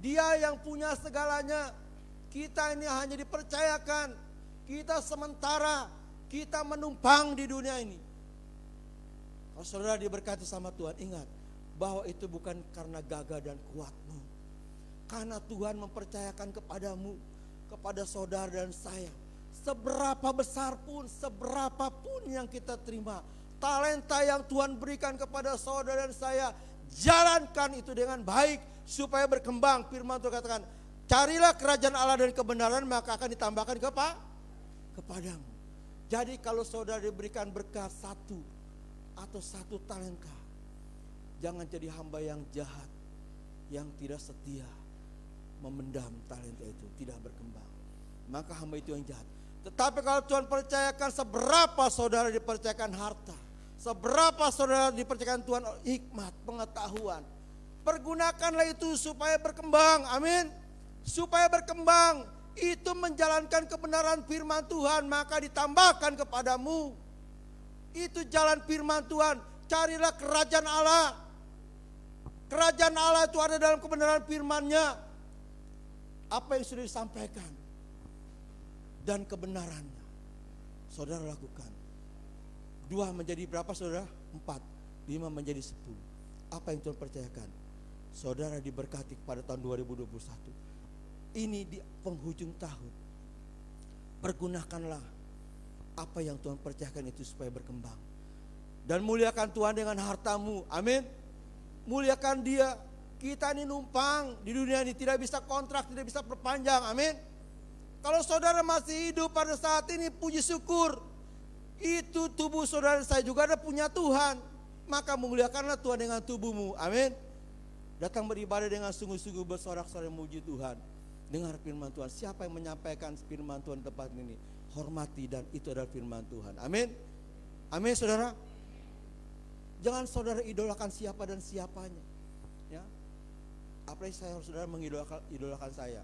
S1: Dia yang punya segalanya, kita ini hanya dipercayakan, kita sementara, kita menumpang di dunia ini. Kalau saudara diberkati sama Tuhan, ingat bahwa itu bukan karena gagah dan kuatmu. Karena Tuhan mempercayakan kepadamu, kepada saudara dan saya. Seberapa besar pun, seberapa pun yang kita terima, talenta yang Tuhan berikan kepada saudara dan saya, jalankan itu dengan baik supaya berkembang. Firman Tuhan katakan, carilah kerajaan Allah dan kebenaran, maka akan ditambahkan kepadamu. Jadi kalau saudara diberikan berkat satu atau satu talenta, jangan jadi hamba yang jahat, yang tidak setia, memendam talenta itu, tidak berkembang. Maka hamba itu yang jahat. Tetapi kalau Tuhan percayakan, seberapa saudara dipercayakan harta, seberapa saudara dipercayakan Tuhan hikmat, pengetahuan, pergunakanlah itu supaya berkembang, amin. Supaya berkembang, itu menjalankan kebenaran firman Tuhan, maka ditambahkan kepadamu. Itu jalan firman Tuhan, carilah kerajaan Allah. Kerajaan Allah itu ada dalam kebenaran firman-Nya. Apa yang sudah disampaikan dan kebenarannya, saudara lakukan. 2 menjadi berapa saudara? 4, 5 menjadi 10. Apa yang Tuhan percayakan? Saudara diberkati pada tahun 2021. Ini di penghujung tahun. Pergunakanlah apa yang Tuhan percayakan itu supaya berkembang. Dan muliakan Tuhan dengan hartamu, amin. Muliakan Dia. Kita ini numpang di dunia ini, tidak bisa kontrak, tidak bisa perpanjang, amin. Kalau saudara masih hidup pada saat ini, puji syukur. Itu tubuh saudara saya juga ada punya Tuhan. Maka memuliakanlah Tuhan dengan tubuhmu, amin. Datang beribadah dengan sungguh-sungguh, bersorak-sorai memuji Tuhan. Dengar firman Tuhan. Siapa yang menyampaikan firman Tuhan di tempat ini? Hormati, dan itu adalah firman Tuhan, amin. Amin saudara. Jangan saudara idolakan siapa dan siapanya. Ya. Apalagi saudara mengidolakan saya.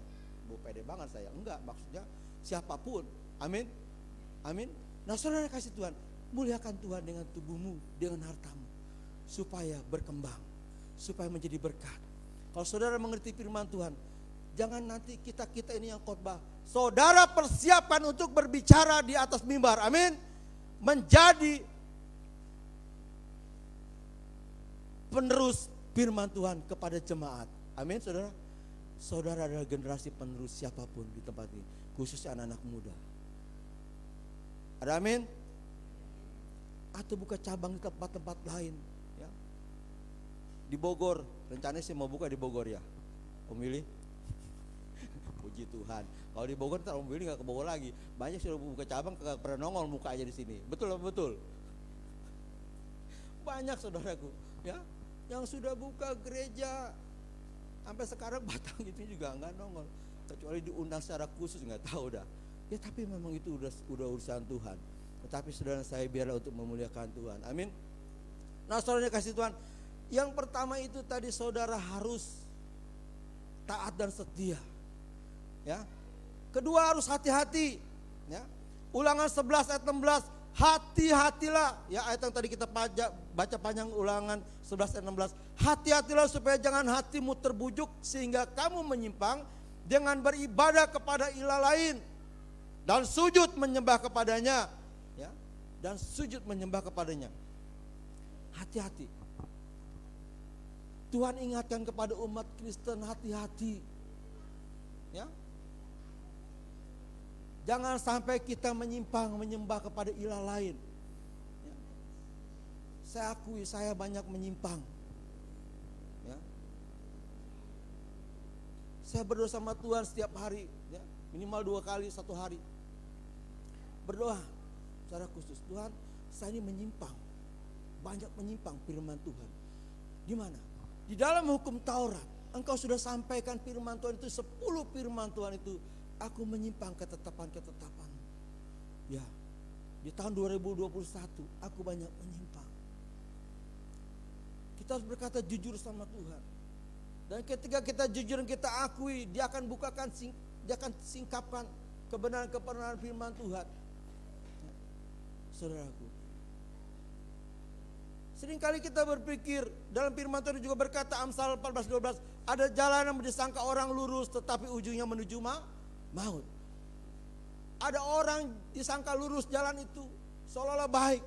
S1: Pede banget saya. Enggak, maksudnya siapapun. Amin. Amin. Nah, saudara kasih Tuhan, muliakan Tuhan dengan tubuhmu, dengan hartamu, supaya berkembang, supaya menjadi berkat. Kalau saudara mengerti firman Tuhan, jangan nanti kita ini yang khotbah, saudara persiapkan untuk berbicara di atas mimbar. Amin. Menjadi penerus firman Tuhan kepada jemaat. Amin, saudara. Saudara adalah generasi penerus siapapun di tempat ini, khususnya anak-anak muda. Ada amin? Atau buka cabang di tempat-tempat lain, ya. Di Bogor, rencananya saya mau buka di Bogor ya. Pemilih. Puji Tuhan. Kalau di Bogor ntar pemilih nggak ke Bogor lagi. Banyak sudah buka cabang kagak pernah nongol muka aja di sini. Betul apa betul? Banyak saudaraku, ya, yang sudah buka gereja sampai sekarang batang itu juga nggak nongol, kecuali diundang secara khusus nggak tahu dah. Ya tapi memang itu udah urusan Tuhan. Tetapi saudara saya biarlah untuk memuliakan Tuhan. Amin. Nah, saudara kasih Tuhan, yang pertama itu tadi saudara harus taat dan setia. Ya. Kedua harus hati-hati. Ya. Ulangan 11 ayat 16, hati-hatilah. Ya, ayat yang tadi kita baca panjang, Ulangan 11 ayat 16. Hati-hatilah supaya jangan hatimu terbujuk sehingga kamu menyimpang dengan beribadah kepada ilah lain dan sujud menyembah kepadanya, ya, dan sujud menyembah kepadanya. Hati-hati. Tuhan ingatkan kepada umat Kristen, hati-hati, ya. Jangan sampai kita menyimpang menyembah kepada ilah lain, ya. Saya akui saya banyak menyimpang, ya. Saya berdoa sama Tuhan setiap hari, ya, minimal 2 kali 1 hari. Berdoa secara khusus, Tuhan, saya ini menyimpang, banyak menyimpang firman Tuhan. Di mana? Di dalam hukum Taurat, Engkau sudah sampaikan firman Tuhan itu 10 firman Tuhan itu, aku menyimpang ketetapan-ketetapan. Ya, di tahun 2021 aku banyak menyimpang. Kita harus berkata jujur sama Tuhan. Dan ketika kita jujur dan kita akui, dia akan singkapkan kebenaran-kebenaran firman Tuhan. Ya, saudaraku, seringkali kita berpikir dalam firman Tuhan juga berkata, Amsal 14:12, ada jalan yang disangka orang lurus tetapi ujungnya menuju maut. Ada orang disangka lurus jalan itu seolah-olah baik,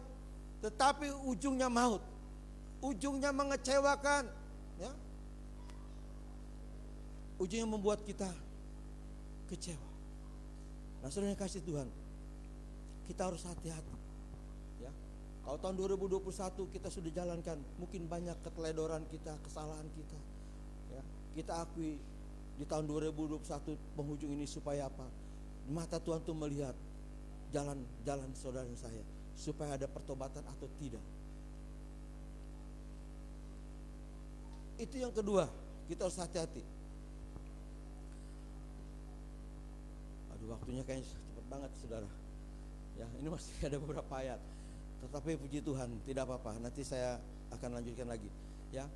S1: tetapi ujungnya maut. Ujungnya mengecewakan, ya. Ujungnya membuat kita kecewa. Nah, saudara yang kasih Tuhan, kita harus hati-hati, ya. Kalau tahun 2021 kita sudah jalankan, mungkin banyak keteledoran kita, kesalahan kita, ya. Kita akui di tahun 2021 penghujung ini supaya apa? Mata Tuhan tuh melihat jalan-jalan saudara saya, supaya ada pertobatan atau tidak. Itu yang kedua, kita harus hati-hati. Aduh, waktunya kayaknya cepat banget saudara. Ya, ini masih ada beberapa ayat. Tetapi puji Tuhan, tidak apa-apa. Nanti saya akan lanjutkan lagi. Ya,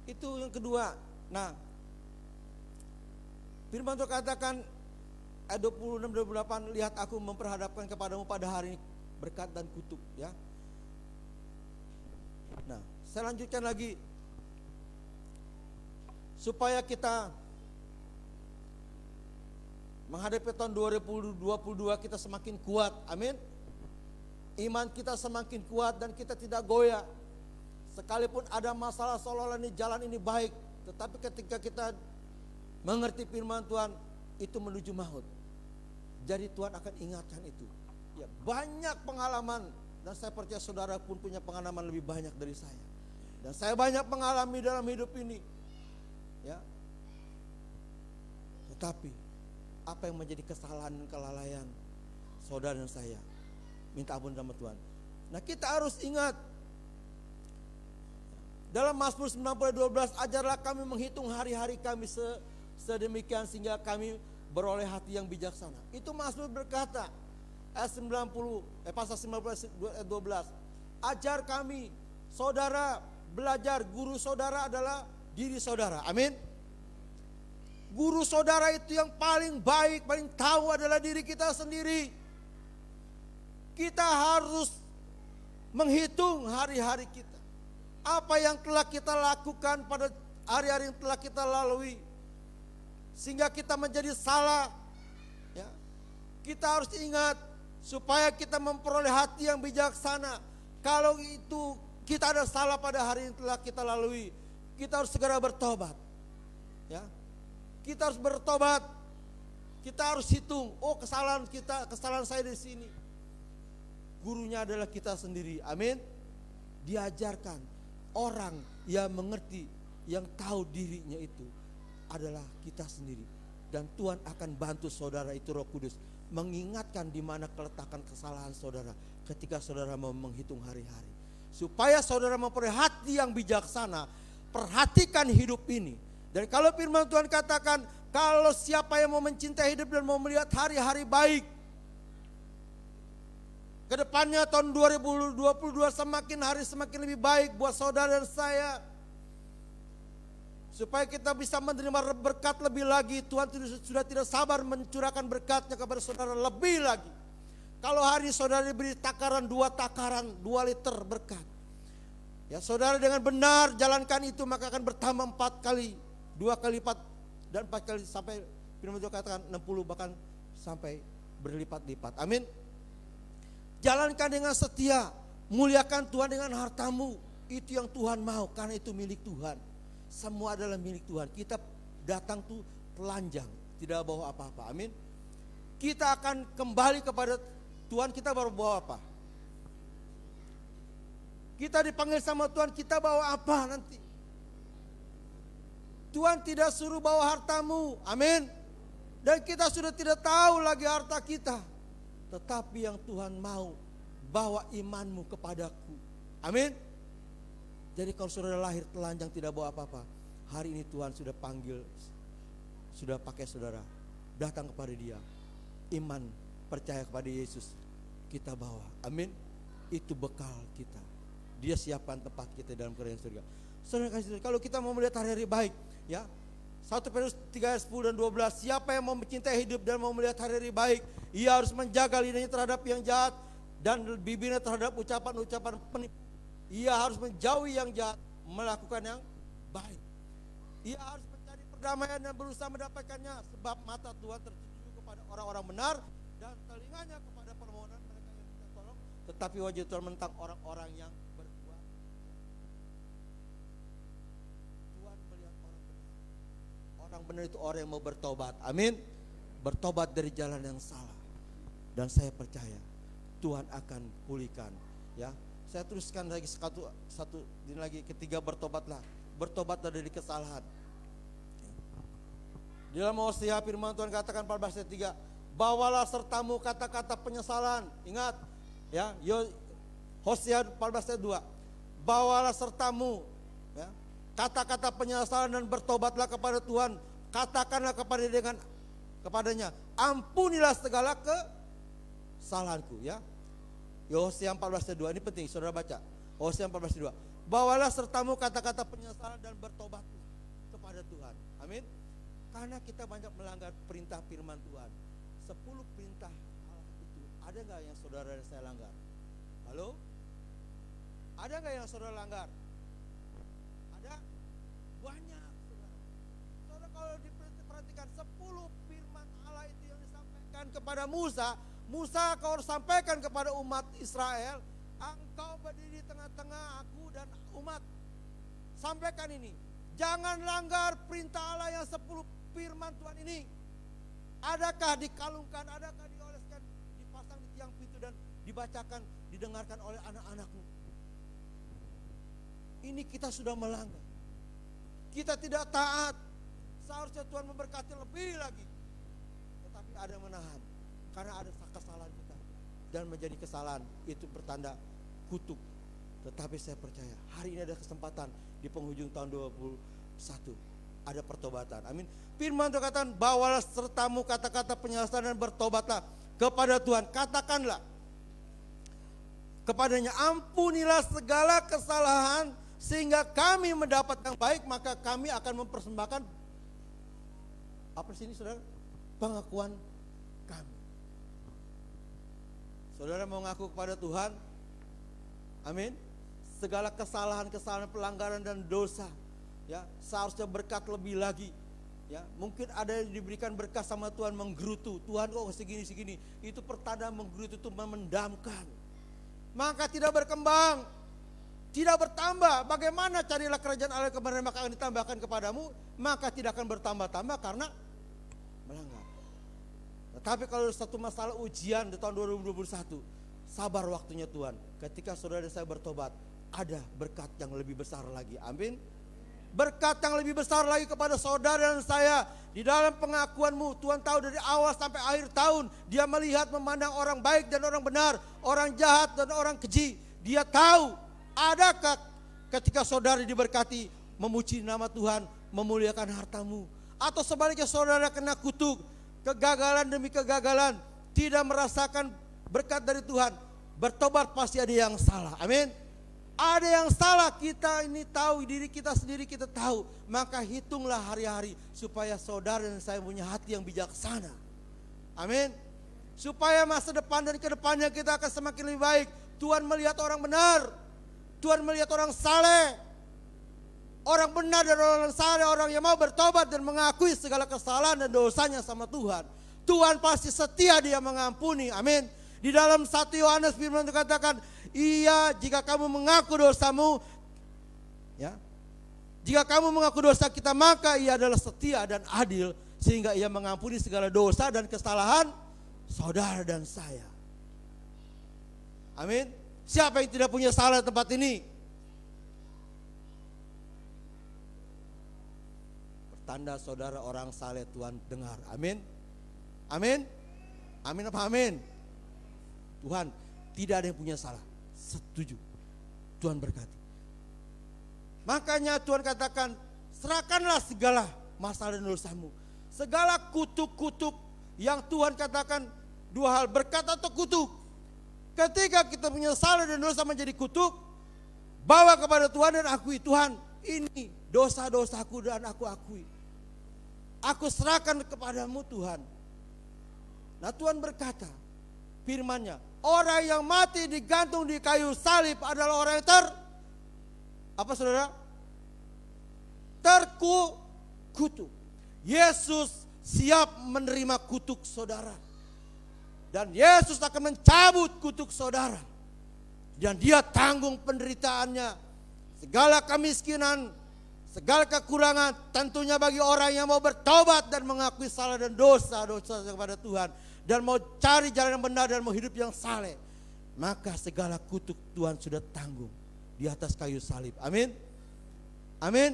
S1: itu yang kedua. Nah, firman Tuhan katakan ayat 26-28, lihat aku memperhadapkan kepadamu pada hari ini berkat dan kutuk, ya. Nah, saya lanjutkan lagi. Supaya kita menghadapi tahun 2022 kita semakin kuat, amin. Iman kita semakin kuat dan kita tidak goyah. Sekalipun ada masalah seolah-olah ini jalan ini baik, tetapi ketika kita mengerti firman Tuhan, itu menuju maut. Jadi Tuhan akan ingatkan itu. Ya, banyak pengalaman, dan saya percaya saudara pun punya pengalaman lebih banyak dari saya. Dan saya banyak mengalami dalam hidup ini. Ya. Tetapi apa yang menjadi kesalahan dan kelalaian saudara dan saya, minta ampun sama Tuhan. Nah, kita harus ingat dalam Mazmur 90:12, ajarlah kami menghitung hari-hari kami sedemikian sehingga kami beroleh hati yang bijaksana. Itu Mazmur berkata, ayat 90, pasal 90 ayat 12, ajar kami saudara belajar, guru saudara adalah diri saudara. Amin. Guru saudara itu yang paling baik, paling tahu adalah diri kita sendiri. Kita harus menghitung hari-hari kita. Apa yang telah kita lakukan pada hari-hari yang telah kita lalui. Sehingga kita menjadi salah. Ya. Kita harus ingat supaya kita memperoleh hati yang bijaksana. Kalau itu kita ada salah pada hari yang telah kita lalui, kita harus segera bertobat. Ya. Kita harus bertobat. Kita harus hitung, oh kesalahan kita, kesalahan saya di sini. Gurunya adalah kita sendiri. Amin. Diajarkan orang yang mengerti, yang tahu dirinya itu adalah kita sendiri. Dan Tuhan akan bantu saudara itu, Roh Kudus, mengingatkan di mana keletakan kesalahan saudara ketika saudara mau menghitung hari-hari. Supaya saudara memperoleh hati yang bijaksana, perhatikan hidup ini. Dan kalau firman Tuhan katakan, kalau siapa yang mau mencintai hidup dan mau melihat hari-hari baik, kedepannya tahun 2022 semakin hari semakin lebih baik buat saudara dan saya. Supaya kita bisa menerima berkat lebih lagi. Tuhan sudah tidak sabar mencurahkan berkatnya kepada saudara lebih lagi. Kalau hari saudara diberi takaran 2 liter berkat. Ya, saudara dengan benar jalankan itu, maka akan bertambah 4 kali, 2 kali lipat dan 4 kali sampai firman Tuhan katakan 60 bahkan sampai berlipat-lipat. Amin. Jalankan dengan setia, muliakan Tuhan dengan hartamu. Itu yang Tuhan mau, karena itu milik Tuhan. Semua adalah milik Tuhan. Kita datang tuh telanjang, tidak bawa apa-apa. Amin. Kita akan kembali kepada Tuhan, kita baru bawa apa? Kita dipanggil sama Tuhan, kita bawa apa nanti? Tuhan tidak suruh bawa hartamu. Amin. Dan kita sudah tidak tahu lagi harta kita. Tetapi yang Tuhan mau, bawa imanmu kepadaku. Amin. Jadi kalau saudara lahir telanjang tidak bawa apa-apa, hari ini Tuhan sudah panggil, sudah pakai saudara, datang kepada Dia. Iman, percaya kepada Yesus, kita bawa. Amin. Itu bekal kita. Dia siapkan tempat kita dalam kerajaan surga. Saudara kasih, kalau kita mau melihat hari-hari baik, ya, 1 Petrus 3 ayat 10 dan 12, siapa yang mau mencintai hidup dan mau melihat hari-hari baik, ia harus menjaga lidahnya terhadap yang jahat dan bibirnya terhadap ucapan-ucapan penipu. Ia harus menjauhi yang jahat, melakukan yang baik. Ia harus mencari perdamaian dan berusaha mendapatkannya, sebab mata Tuhan tertuju kepada orang-orang benar dan telinganya kepada permohonan mereka yang minta tolong. Tetapi wajah Tuhan menentang orang-orang yang berbuat. Tuhan melihat orang benar. Orang benar itu orang yang mau bertobat. Amin. Bertobat dari jalan yang salah. Dan saya percaya Tuhan akan pulihkan. Ya. Saya teruskan lagi satu ini lagi, ketiga bertobatlah. Bertobatlah dari kesalahan. Di dalam Hosea firman Tuhan katakan 14 ayat 3, bawalah sertamu kata-kata penyesalan. Ingat ya, Hosea 14 ayat 2. Bawalah sertamu ya, kata-kata penyesalan dan bertobatlah kepada Tuhan. Katakanlah kepadanya, ampunilah segala kesalahanku ya. Hosea 14 ayat 2, ini penting saudara baca. Hosea 14 ayat 2. Bawalah sertamu kata-kata penyesalan dan bertobat kepada Tuhan. Amin. Karena kita banyak melanggar perintah firman Tuhan. 10 perintah Allah itu, ada gak yang saudara dan saya langgar? Halo? Ada gak yang saudara langgar? Ada? Banyak saudara. Saudara kalau diperhatikan 10 firman Allah itu yang disampaikan kepada Musa, kau harus sampaikan kepada umat Israel, engkau berdiri di tengah-tengah aku dan umat. Sampaikan ini, jangan langgar perintah Allah yang 10 firman Tuhan ini. Adakah dikalungkan, adakah dioleskan, dipasang di tiang pintu dan dibacakan, didengarkan oleh anak-anakmu. Ini kita sudah melanggar. Kita tidak taat. Seharusnya Tuhan memberkati lebih lagi. Tetapi ada yang menahan. Karena ada kesalahan kita. Dan menjadi kesalahan itu bertanda kutuk. Tetapi saya percaya hari ini ada kesempatan di penghujung tahun 21. Ada pertobatan. Amin. Firman Tuhan katakan, bawalah sertamu kata-kata penyesalan dan bertobatlah kepada Tuhan. Katakanlah kepadanya, ampunilah segala kesalahan sehingga kami mendapat yang baik, maka kami akan mempersembahkan apa sini saudara? Pengakuan kami. Saudara mau ngaku kepada Tuhan, amin, segala kesalahan-kesalahan, pelanggaran dan dosa, ya seharusnya berkat lebih lagi. Ya, mungkin ada yang diberikan berkat sama Tuhan menggerutu, Tuhan kok segini-segini, itu pertanda menggerutu itu memendamkan. Maka tidak berkembang, tidak bertambah. Bagaimana carilah kerajaan Allah kebenaran maka akan ditambahkan kepadamu, maka tidak akan bertambah-tambah karena melanggar. Tetapi kalau satu masalah ujian di tahun 2021, sabar waktunya Tuhan. Ketika saudara dan saya bertobat, ada berkat yang lebih besar lagi. Amin. Berkat yang lebih besar lagi kepada saudara dan saya. Di dalam pengakuanmu, Tuhan tahu dari awal sampai akhir tahun, Dia melihat memandang orang baik dan orang benar, orang jahat dan orang keji. Dia tahu, adakah ketika saudara diberkati, memuji nama Tuhan, memuliakan hartamu, atau sebaliknya saudara kena kutuk, kegagalan demi kegagalan, tidak merasakan berkat dari Tuhan. Bertobat pasti ada yang salah. Amin. Ada yang salah, kita ini tahu, diri kita sendiri kita tahu. Maka hitunglah hari-hari supaya saudara dan saya punya hati yang bijaksana. Amin. Supaya masa depan dan kedepannya kita akan semakin lebih baik. Tuhan melihat orang benar, Tuhan melihat orang saleh. Orang benar dan orang saleh, orang yang mau bertobat dan mengakui segala kesalahan dan dosanya sama Tuhan. Tuhan pasti setia, Dia mengampuni. Amin. Di dalam 1 Yohanes firman itu katakan, iya, jika kamu mengaku dosamu, ya, jika kamu mengaku dosa kita, maka Ia adalah setia dan adil sehingga Ia mengampuni segala dosa dan kesalahan saudara dan saya. Amin. Siapa yang tidak punya salah di tempat ini? Pertanda saudara orang saleh Tuhan dengar. Amin. Amin. Amin apa amin? Tuhan, tidak ada yang punya salah. Setuju. Tuhan berkati. Makanya Tuhan katakan, serahkanlah segala masalah dan dosamu. Segala kutuk-kutuk yang Tuhan katakan dua hal, berkat atau kutuk. Ketika kita punya salah dan dosa menjadi kutuk, bawa kepada Tuhan dan akui, Tuhan, ini dosa-dosaku dan aku akui. Aku serahkan kepadamu Tuhan. Nah Tuhan berkata, firman-Nya, orang yang mati digantung di kayu salib adalah orang yang apa saudara? Terkutuk. Yesus siap menerima kutuk saudara. Dan Yesus akan mencabut kutuk saudara. Dan Dia tanggung penderitaannya. Segala kemiskinan, segala kekurangan, tentunya bagi orang yang mau bertobat dan mengakui salah dan dosa-dosa kepada Tuhan. Dan mau cari jalan yang benar dan mau hidup yang saleh, maka segala kutuk Tuhan sudah tanggung di atas kayu salib. Amin. Amin.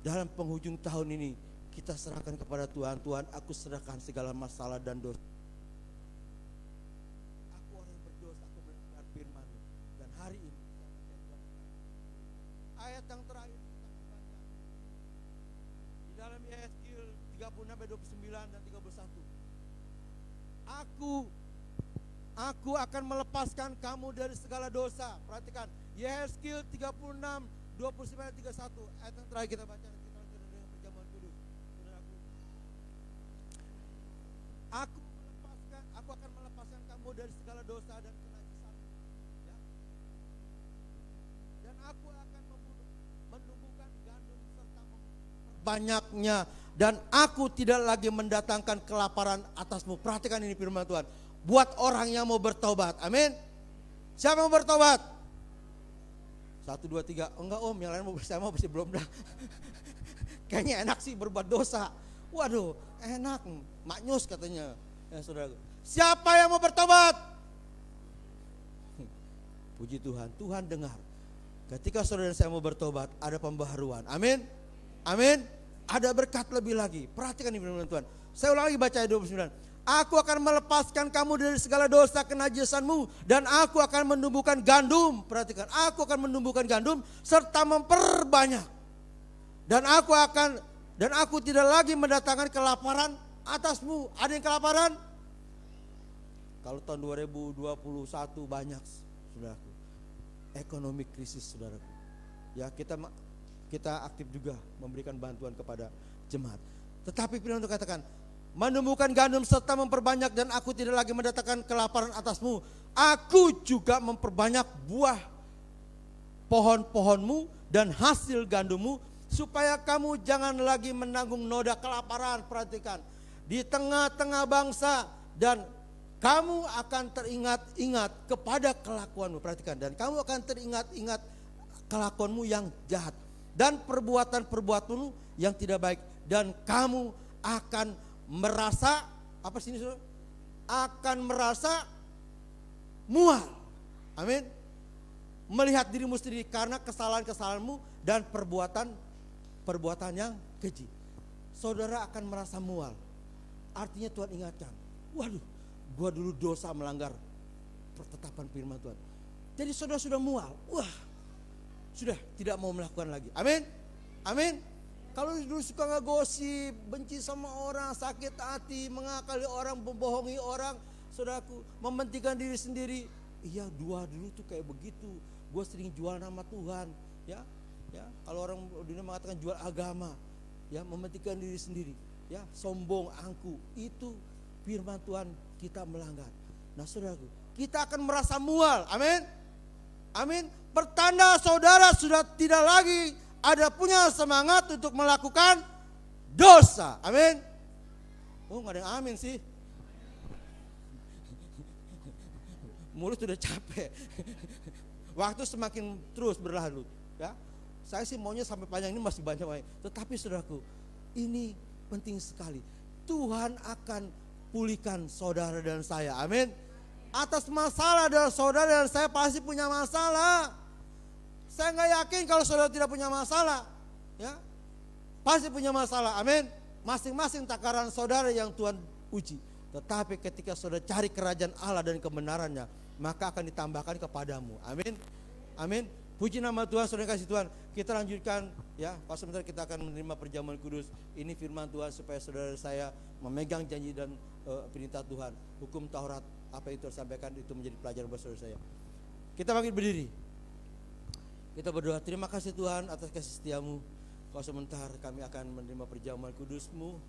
S1: Dalam penghujung tahun ini kita serahkan kepada Tuhan. Tuhan, aku serahkan segala masalah dan dosa. Aku orang yang berdosa, aku mendengar firman-Mu. Dan hari ini ayat yang terakhir kita baca di dalam Yesaya 36-29 dan 31. Aku akan melepaskan kamu dari segala dosa. Perhatikan, Yesaya 36, 29, 31. Ayat yang terakhir kita baca nanti dengan perjamuan kudus. Saudaraku, aku akan melepaskan kamu dari segala dosa dan kenajisan. Ya. Dan aku akan menumbuhkan gandum serta banyaknya. Dan aku tidak lagi mendatangkan kelaparan atasmu. Perhatikan ini firman Tuhan. Buat orang yang mau bertobat. Amin. Siapa yang mau bertobat? 1, 2, 3. Enggak om, yang lain mau bersama masih belum dah. Kayaknya enak sih berbuat dosa. Waduh, enak. Maknyus katanya. Ya saudara. Siapa yang mau bertobat? Puji Tuhan, Tuhan dengar. Ketika saudara saya mau bertobat, ada pembaharuan. Amin. Amin. Ada berkat lebih lagi. Perhatikan ini firman Tuhan. Saya ulang lagi baca ayat 29. Aku akan melepaskan kamu dari segala dosa kenajisanmu dan aku akan menumbuhkan gandum. Perhatikan, aku akan menumbuhkan gandum serta memperbanyak. Dan aku tidak lagi mendatangkan kelaparan atasmu. Ada yang kelaparan? Kalau tahun 2021 banyak saudaraku. Ekonomi krisis, saudaraku. Ya, kita aktif juga memberikan bantuan kepada jemaat. Tetapi firman Tuhan katakan, menumbuhkan gandum serta memperbanyak, dan aku tidak lagi mendatangkan kelaparan atasmu. Aku juga memperbanyak buah pohon-pohonmu dan hasil gandummu, supaya kamu jangan lagi menanggung noda kelaparan. Perhatikan, di tengah-tengah bangsa, dan kamu akan teringat-ingat kepada kelakuanmu. Perhatikan, dan kamu akan teringat-ingat kelakuanmu yang jahat dan perbuatan-perbuatanmu yang tidak baik, dan kamu akan merasa apa sini saudara? Akan merasa mual. Amin. Melihat dirimu sendiri karena kesalahan-kesalahanmu dan perbuatan yang keji. Saudara akan merasa mual. Artinya Tuhan ingatkan, waduh, gua dulu dosa melanggar ketetapan firman Tuhan. Jadi saudara sudah mual. Wah, sudah tidak mau melakukan lagi. Amin. Amin. Kalau dulu suka ngegosip, benci sama orang, sakit hati, mengakali orang, membohongi orang, saudaraku, mementingkan diri sendiri. Iya, dulu tuh kayak begitu. Gue sering jual nama Tuhan, ya. Kalau orang dunia mengatakan jual agama, ya, mementingkan diri sendiri, ya, sombong, angku. Itu firman Tuhan kita melanggar. Nah, saudaraku, kita akan merasa mual. Amin. Amin. Pertanda saudara sudah tidak lagi ada punya semangat untuk melakukan dosa. Amin. Oh, nggak ada yang amin sih. Mulut sudah capek. Waktu semakin terus berlalu, ya. Saya sih maunya sampai panjang, ini masih banyak. Tetapi saudaraku, ini penting sekali. Tuhan akan pulihkan saudara dan saya. Amin. Atas masalah dari saudara dan saya pasti punya masalah. Saya nggak yakin kalau saudara tidak punya masalah, ya, pasti punya masalah. Amin. Masing-masing takaran saudara yang Tuhan uji. Tetapi ketika saudara cari kerajaan Allah dan kebenarannya, maka akan ditambahkan kepadamu. Amin. Amin. Puji nama Tuhan, saudara kasih Tuhan. Kita lanjutkan, ya. Pas sebentar kita akan menerima perjamuan kudus. Ini firman Tuhan supaya saudara saya memegang janji dan perintah Tuhan. Hukum Taurat, apa itu sampaikan itu menjadi pelajaran buat saudara saya. Kita bangkit berdiri. Kita berdoa, terima kasih Tuhan atas kasih setiamu. Kau sebentar kami akan menerima perjamuan kudus-Mu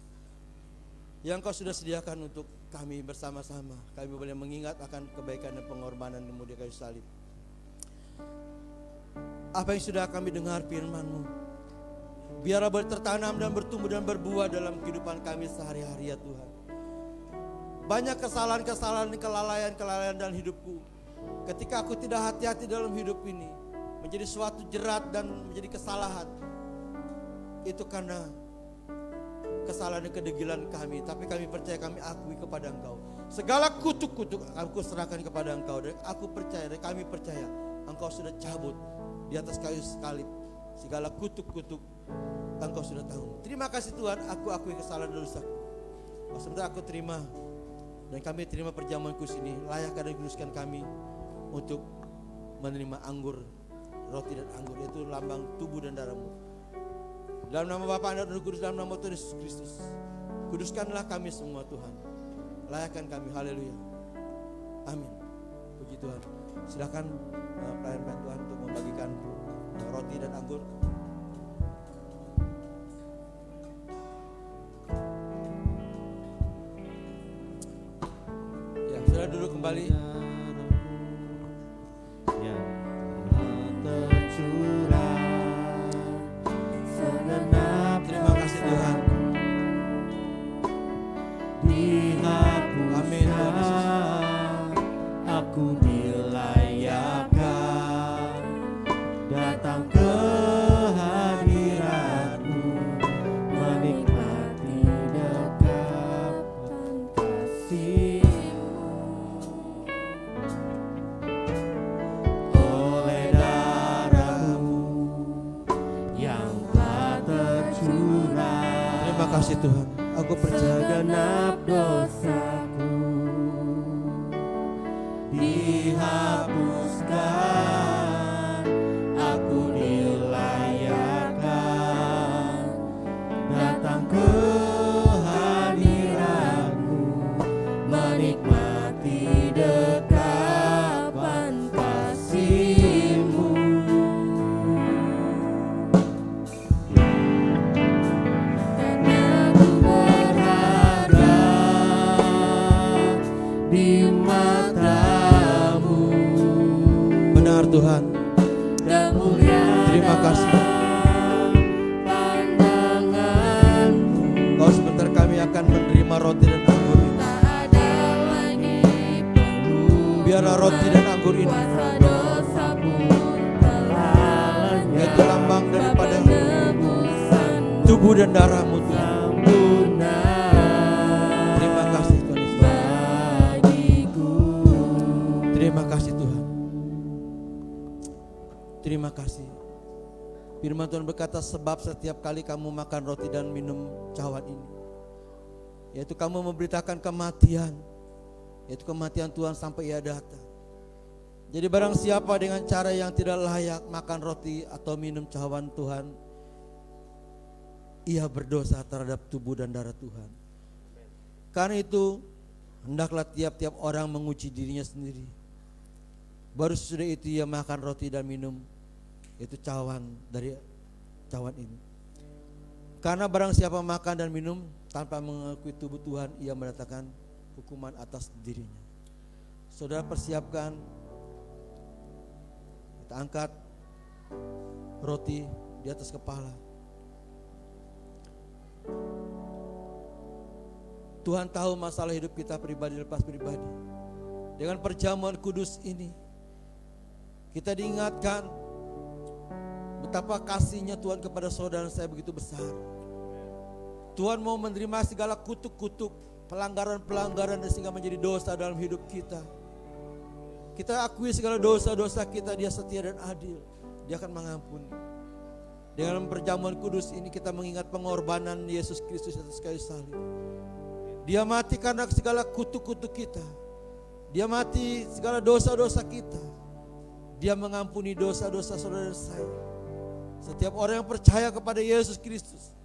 S1: yang Kau sudah sediakan untuk kami bersama-sama. Kami boleh mengingat akan kebaikan dan pengorbanan di mulia kayu salib. Apa yang sudah kami dengar firman-Mu, biarlah boleh tertanam dan bertumbuh dan berbuah dalam kehidupan kami sehari-hari, ya Tuhan. Banyak kesalahan-kesalahan, kelalaian dalam hidupku. Ketika aku tidak hati-hati dalam hidup ini, menjadi suatu jerat dan menjadi kesalahan. Itu karena kesalahan dan kedegilan kami. Tapi kami percaya, kami akui kepada Engkau. Segala kutuk-kutuk aku serahkan kepada Engkau. Dan aku percaya, dan kami percaya, Engkau sudah cabut di atas kayu salib. Segala kutuk-kutuk Engkau sudah tahu. Terima kasih Tuhan, aku akui kesalahan dan dosaku. Sebentar aku terima, dan kami terima perjamuan kudus ini. Layak dan kuduskan kami untuk menerima anggur, roti dan anggur, itu lambang tubuh dan darah-Mu. Dalam nama Bapa, Anak dan Roh Kudus, dalam nama Tuhan Yesus Kristus, kuduskanlah kami semua Tuhan. Layakkan kami, haleluya. Amin. Puji Tuhan. Silakan pelayan Tuhan untuk membagikan roti dan anggur. Ya, sudah duduk kembali. Terima kasih Tuhan. Amin.
S4: Aku dilayakkan datang ke hadirat-Mu, menikmati dekapan kasih-Mu. Oleh darah-Mu yang telah tercurah,
S1: Terima kasih Tuhan. Aku percaya
S4: segenap dosaku dihapuskan. Aku dilayakkan datang ke hadirat-Mu, menikmati dekapan kasih.
S1: Tuhan. Terima kasih. Kau sebentar kami akan menerima roti dan anggur ini. Biarlah roti dan anggur ini yaitu lambang daripada tubuh dan darah-Mu Tuhan. Terima kasih Tuhan Yesus. Terima kasih Tuhan. Terima kasih. Firman Tuhan berkata, sebab setiap kali kamu makan roti dan minum cawan ini, yaitu kamu memberitakan kematian, yaitu kematian Tuhan sampai Ia datang. Jadi barang siapa dengan cara yang tidak layak makan roti atau minum cawan Tuhan, ia berdosa terhadap tubuh dan darah Tuhan. Karena itu hendaklah tiap-tiap orang menguji dirinya sendiri. Baru sesudah itu ia makan roti dan minum itu cawan dari cawan ini. Karena barang siapa makan dan minum tanpa mengakui tubuh Tuhan, ia mendatangkan hukuman atas dirinya. Saudara persiapkan, kita angkat roti di atas kepala. Tuhan tahu masalah hidup kita pribadi lepas pribadi. Dengan perjamuan kudus ini kita diingatkan betapa kasihnya Tuhan kepada saudara saya begitu besar. Tuhan mau menerima segala kutuk-kutuk, pelanggaran-pelanggaran dan sehingga menjadi dosa dalam hidup kita. Kita akui segala dosa-dosa kita, Dia setia dan adil. Dia akan mengampuni. Dengan perjamuan kudus ini kita mengingat pengorbanan Yesus Kristus atas kayu salib. Dia mati karena segala kutuk-kutuk kita. Dia mati segala dosa-dosa kita. Dia mengampuni dosa-dosa saudara saya. Setiap orang yang percaya kepada Yesus Kristus,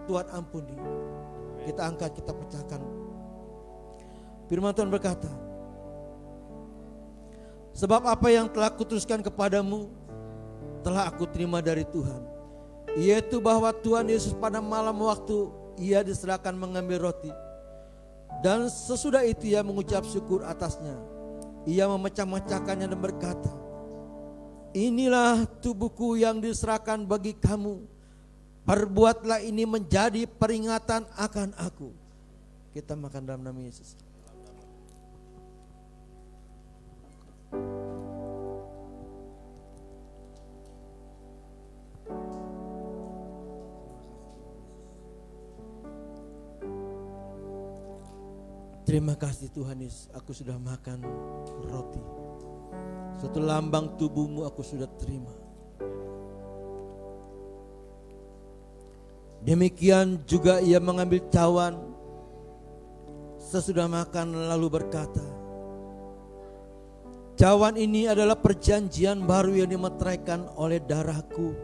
S1: Tuhan ampuni. Kita angkat, kita pecahkan. Firman Tuhan berkata, sebab apa yang telah kuteruskan kepadamu telah aku terima dari Tuhan, yaitu bahwa Tuhan Yesus pada malam waktu Ia diserahkan mengambil roti, dan sesudah itu Ia mengucap syukur atasnya. Ia memecah-mecahkannya dan berkata, inilah tubuhku yang diserahkan bagi kamu. Perbuatlah ini menjadi peringatan akan aku. Kita makan dalam nama Yesus. Terima kasih Tuhan Yesus, aku sudah makan roti. Suatu lambang tubuh-Mu aku sudah terima. Demikian juga Ia mengambil cawan sesudah makan lalu berkata, cawan ini adalah perjanjian baru yang dimeteraikan oleh darahku.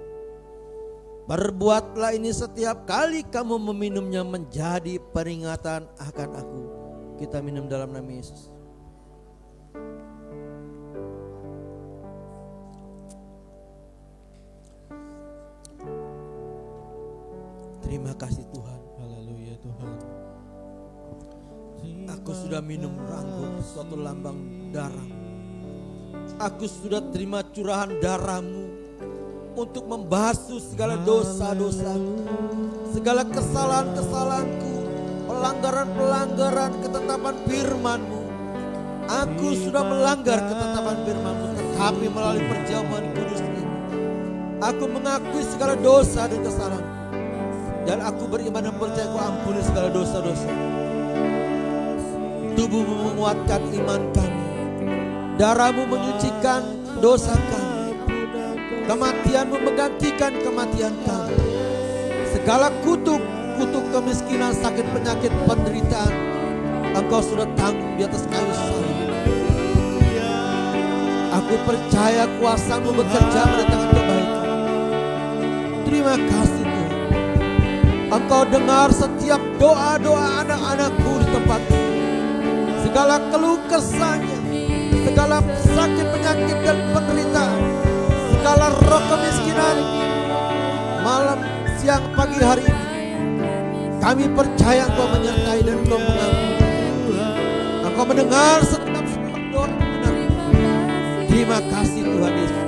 S1: Perbuatlah ini setiap kali kamu meminumnya menjadi peringatan akan aku. Kita minum dalam nama Yesus. Terima kasih Tuhan.
S4: Haleluya Tuhan.
S1: Aku sudah minum anggur, suatu lambang darah. Aku sudah terima curahan darah-Mu untuk membasuh segala dosa-dosaku, segala kesalahan-kesalahanku, pelanggaran-pelanggaran ketetapan firman-Mu. Aku sudah melanggar ketetapan firman-Mu, tetapi melalui perjamuan kudus ini aku mengakui segala dosa dan kesalahanku. Dan aku beriman dan percaya Kau ampuni segala dosa-dosa. Tubuh-Mu menguatkan iman kami. Darah-Mu menyucikan dosa kami. Kematian-Mu menggantikan kematian kami. Segala kutuk kemiskinan, sakit, penyakit, penderitaan, Engkau sudah tanggung di atas kayu salib. Aku percaya kuasa-Mu bekerja mendatangkan kebaikan. Terima kasih Tuhan. Engkau dengar setiap doa-doa anak-anak-Mu di tempat ini. Segala keluh kesahnya, segala sakit, penyakit dan penderitaan, segala roh kemiskinan, malam, siang, pagi hari ini, kami percaya Engkau menyertai dan Engkau mengampuni. Engkau mendengar setiap doa anak-Mu. Terima kasih Tuhan Yesus.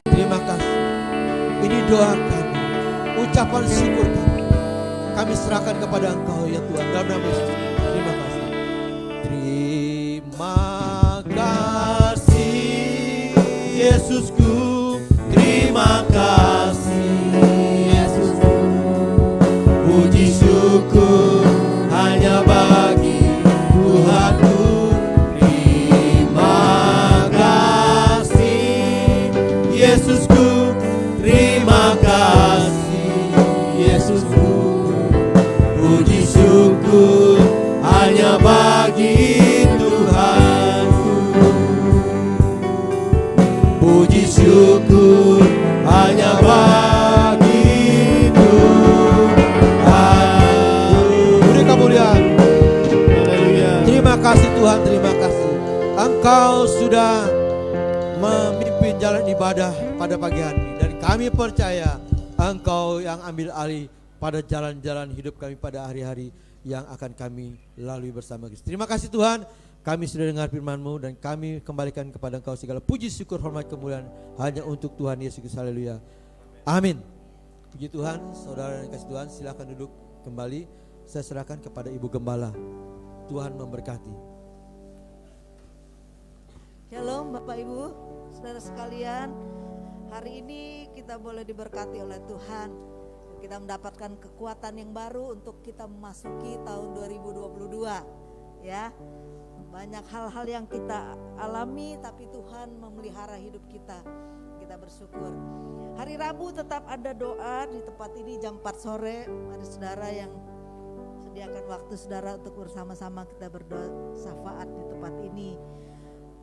S1: Terima kasih. Ini doa kami, ucapan syukur kami. Kami serahkan kepada Engkau ya Tuhan, dalam nama Yesus. Terima kasih. Terima kasih
S4: Yesusku, terima kasih Yesusku. Puji syukur hanya bagi Tuhanku. Terima kasih Yesusku, terima kasih Yesusku. Puji syukur hanya bagi Tuhanku. Puji syukur hanya bagi Tuhan.
S1: Beri kemuliaan.
S4: Haleluya.
S1: Terima kasih Tuhan, terima kasih. Engkau sudah memimpin jalan ibadah pada pagi hari ini. Dan kami percaya Engkau yang ambil alih pada jalan-jalan hidup kami pada hari-hari yang akan kami lalui bersama Kristus. Terima kasih Tuhan, kami sudah dengar firman-Mu dan kami kembalikan kepada Engkau segala puji, syukur, hormat, kemuliaan hanya untuk Tuhan Yesus Kristus. Haleluya. Amin. Puji Tuhan, saudara yang kasih Tuhan, silakan duduk kembali. Saya serahkan kepada Ibu Gembala. Tuhan memberkati.
S5: Shalom Bapak Ibu, saudara sekalian. Hari ini kita boleh diberkati oleh Tuhan. Kita mendapatkan kekuatan yang baru untuk kita memasuki tahun 2022. Ya, banyak hal-hal yang kita alami, tapi Tuhan memelihara hidup kita. Kita bersyukur. Hari Rabu tetap ada doa di tempat ini jam 4 sore. Ada saudara yang sediakan waktu saudara untuk bersama-sama kita berdoa syafaat di tempat ini.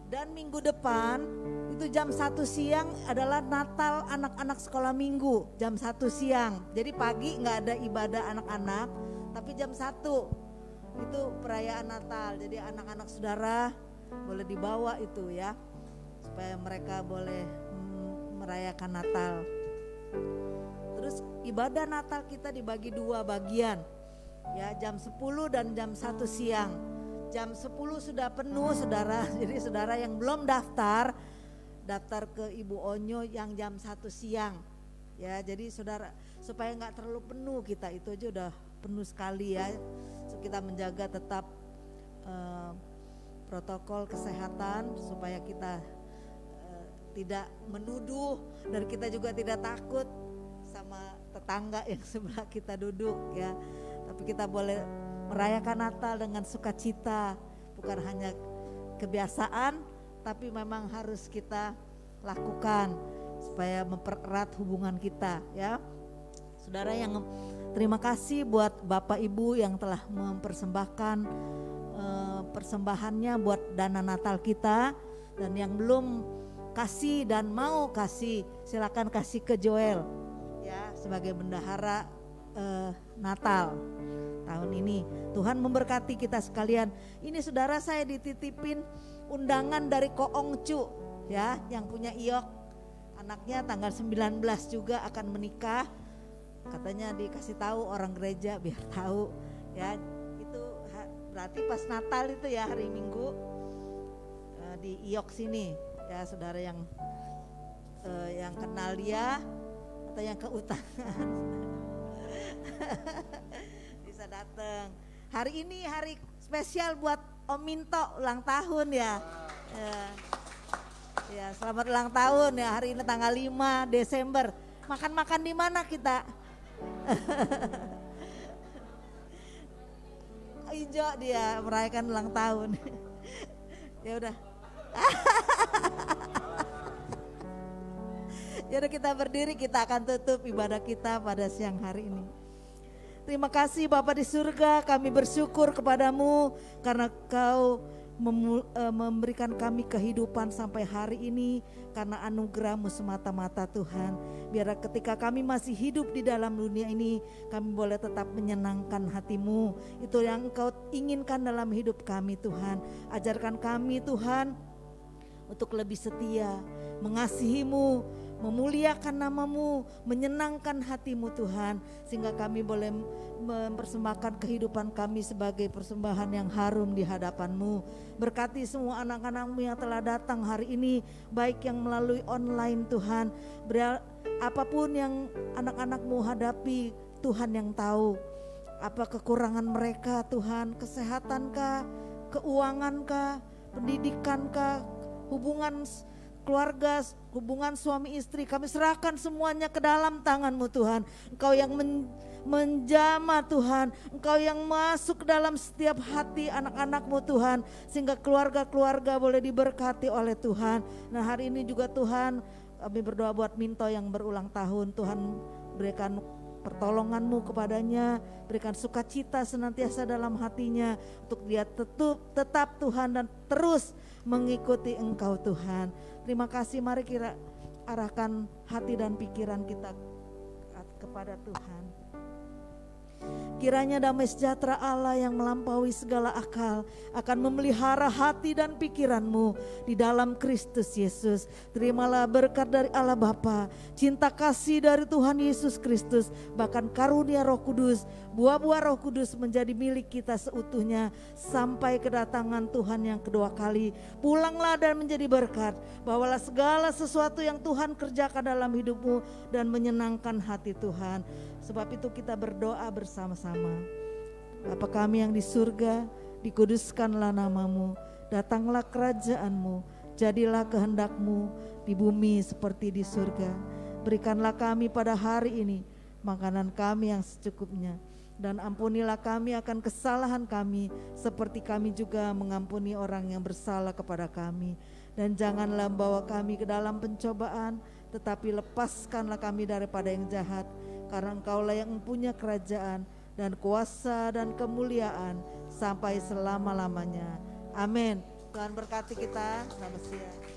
S5: Dan minggu depan itu jam 1 siang adalah Natal anak-anak sekolah minggu, jam 1 siang. Jadi pagi nggak ada ibadah anak-anak, tapi jam 1 itu perayaan Natal. Jadi anak-anak saudara boleh dibawa itu ya, supaya mereka boleh merayakan Natal. Terus ibadah Natal kita dibagi 2 bagian ya, jam 10 dan jam 1 siang. Jam 10 sudah penuh saudara, jadi saudara yang belum daftar ke Ibu Onyo yang jam 1 siang ya. Jadi saudara supaya gak terlalu penuh, kita itu aja udah penuh sekali ya. So, kita menjaga tetap protokol kesehatan supaya kita tidak menuduh dan kita juga tidak takut sama tetangga yang sebelah kita duduk ya. Tapi kita boleh merayakan Natal dengan sukacita, bukan hanya kebiasaan, tapi memang harus kita lakukan supaya mempererat hubungan kita ya. Saudara yang terima kasih buat Bapak Ibu yang telah mempersembahkan persembahannya buat dana Natal kita, dan yang belum kasih dan mau kasih silakan kasih ke Joel ya sebagai bendahara Natal tahun ini. Tuhan memberkati kita sekalian. Ini saudara, saya dititipin undangan dari Ko Ong Chu ya, yang punya Iok. Anaknya tanggal 19 juga akan menikah. Katanya dikasih tahu orang gereja biar tahu ya. Itu berarti pas Natal itu ya, hari Minggu di Iok sini ya, saudara yang kenal dia atau yang keutangan bisa datang. Hari ini hari spesial buat Om Minto ulang tahun ya. Ya, selamat ulang tahun ya, hari ini tanggal 5 Desember. Makan-makan di mana kita? Ijo dia merayakan ulang tahun. Ya udah. Ya udah, kita berdiri, kita akan tutup ibadah kita pada siang hari ini. Terima kasih Bapa di surga, kami bersyukur kepadamu karena Kau memberikan kami kehidupan sampai hari ini karena anugerah-Mu semata-mata Tuhan. Biar ketika kami masih hidup di dalam dunia ini, kami boleh tetap menyenangkan hati-Mu. Itu yang Engkau inginkan dalam hidup kami Tuhan. Ajarkan kami Tuhan untuk lebih setia, mengasihi-Mu, memuliakan namamu, menyenangkan hatimu Tuhan, sehingga kami boleh mempersembahkan kehidupan kami sebagai persembahan yang harum di hadapanmu. Berkati semua anak-anakmu yang telah datang hari ini, baik yang melalui online Tuhan, apapun yang anak-anakmu hadapi, Tuhan yang tahu. Apa kekurangan mereka Tuhan, kesehatankah, keuangankah, pendidikan-kah, hubungan keluarga, hubungan suami istri, kami serahkan semuanya ke dalam tangan-Mu Tuhan. Engkau yang menjamah Tuhan, Engkau yang masuk ke dalam setiap hati anak-anak-Mu Tuhan, sehingga keluarga-keluarga boleh diberkati oleh Tuhan. Nah hari ini juga Tuhan, kami berdoa buat Minto yang berulang tahun, Tuhan berikan pertolongan-Mu kepadanya, berikan sukacita senantiasa dalam hatinya, untuk dia tetap Tuhan dan terus mengikuti Engkau Tuhan. Terima kasih, mari kita arahkan hati dan pikiran kita kepada Tuhan. Kiranya damai sejahtera Allah yang melampaui segala akal akan memelihara hati dan pikiranmu di dalam Kristus Yesus. Terimalah berkat dari Allah Bapa, cinta kasih dari Tuhan Yesus Kristus, bahkan karunia Roh Kudus, buah-buah Roh Kudus menjadi milik kita seutuhnya sampai kedatangan Tuhan yang kedua kali. Pulanglah dan menjadi berkat, bawalah segala sesuatu yang Tuhan kerjakan dalam hidupmu dan menyenangkan hati Tuhan. Sebab itu kita berdoa bersama-sama. Bapa kami yang di surga, dikuduskanlah namamu, datanglah kerajaanmu, jadilah kehendakmu di bumi seperti di surga. Berikanlah kami pada hari ini makanan kami yang secukupnya, dan ampunilah kami akan kesalahan kami seperti kami juga mengampuni orang yang bersalah kepada kami. Dan janganlah membawa kami ke dalam pencobaan, tetapi lepaskanlah kami daripada yang jahat. Karena Engkaulah yang mempunyai kerajaan dan kuasa dan kemuliaan sampai selama-lamanya. Amin. Tuhan berkati kita. Selamat siang.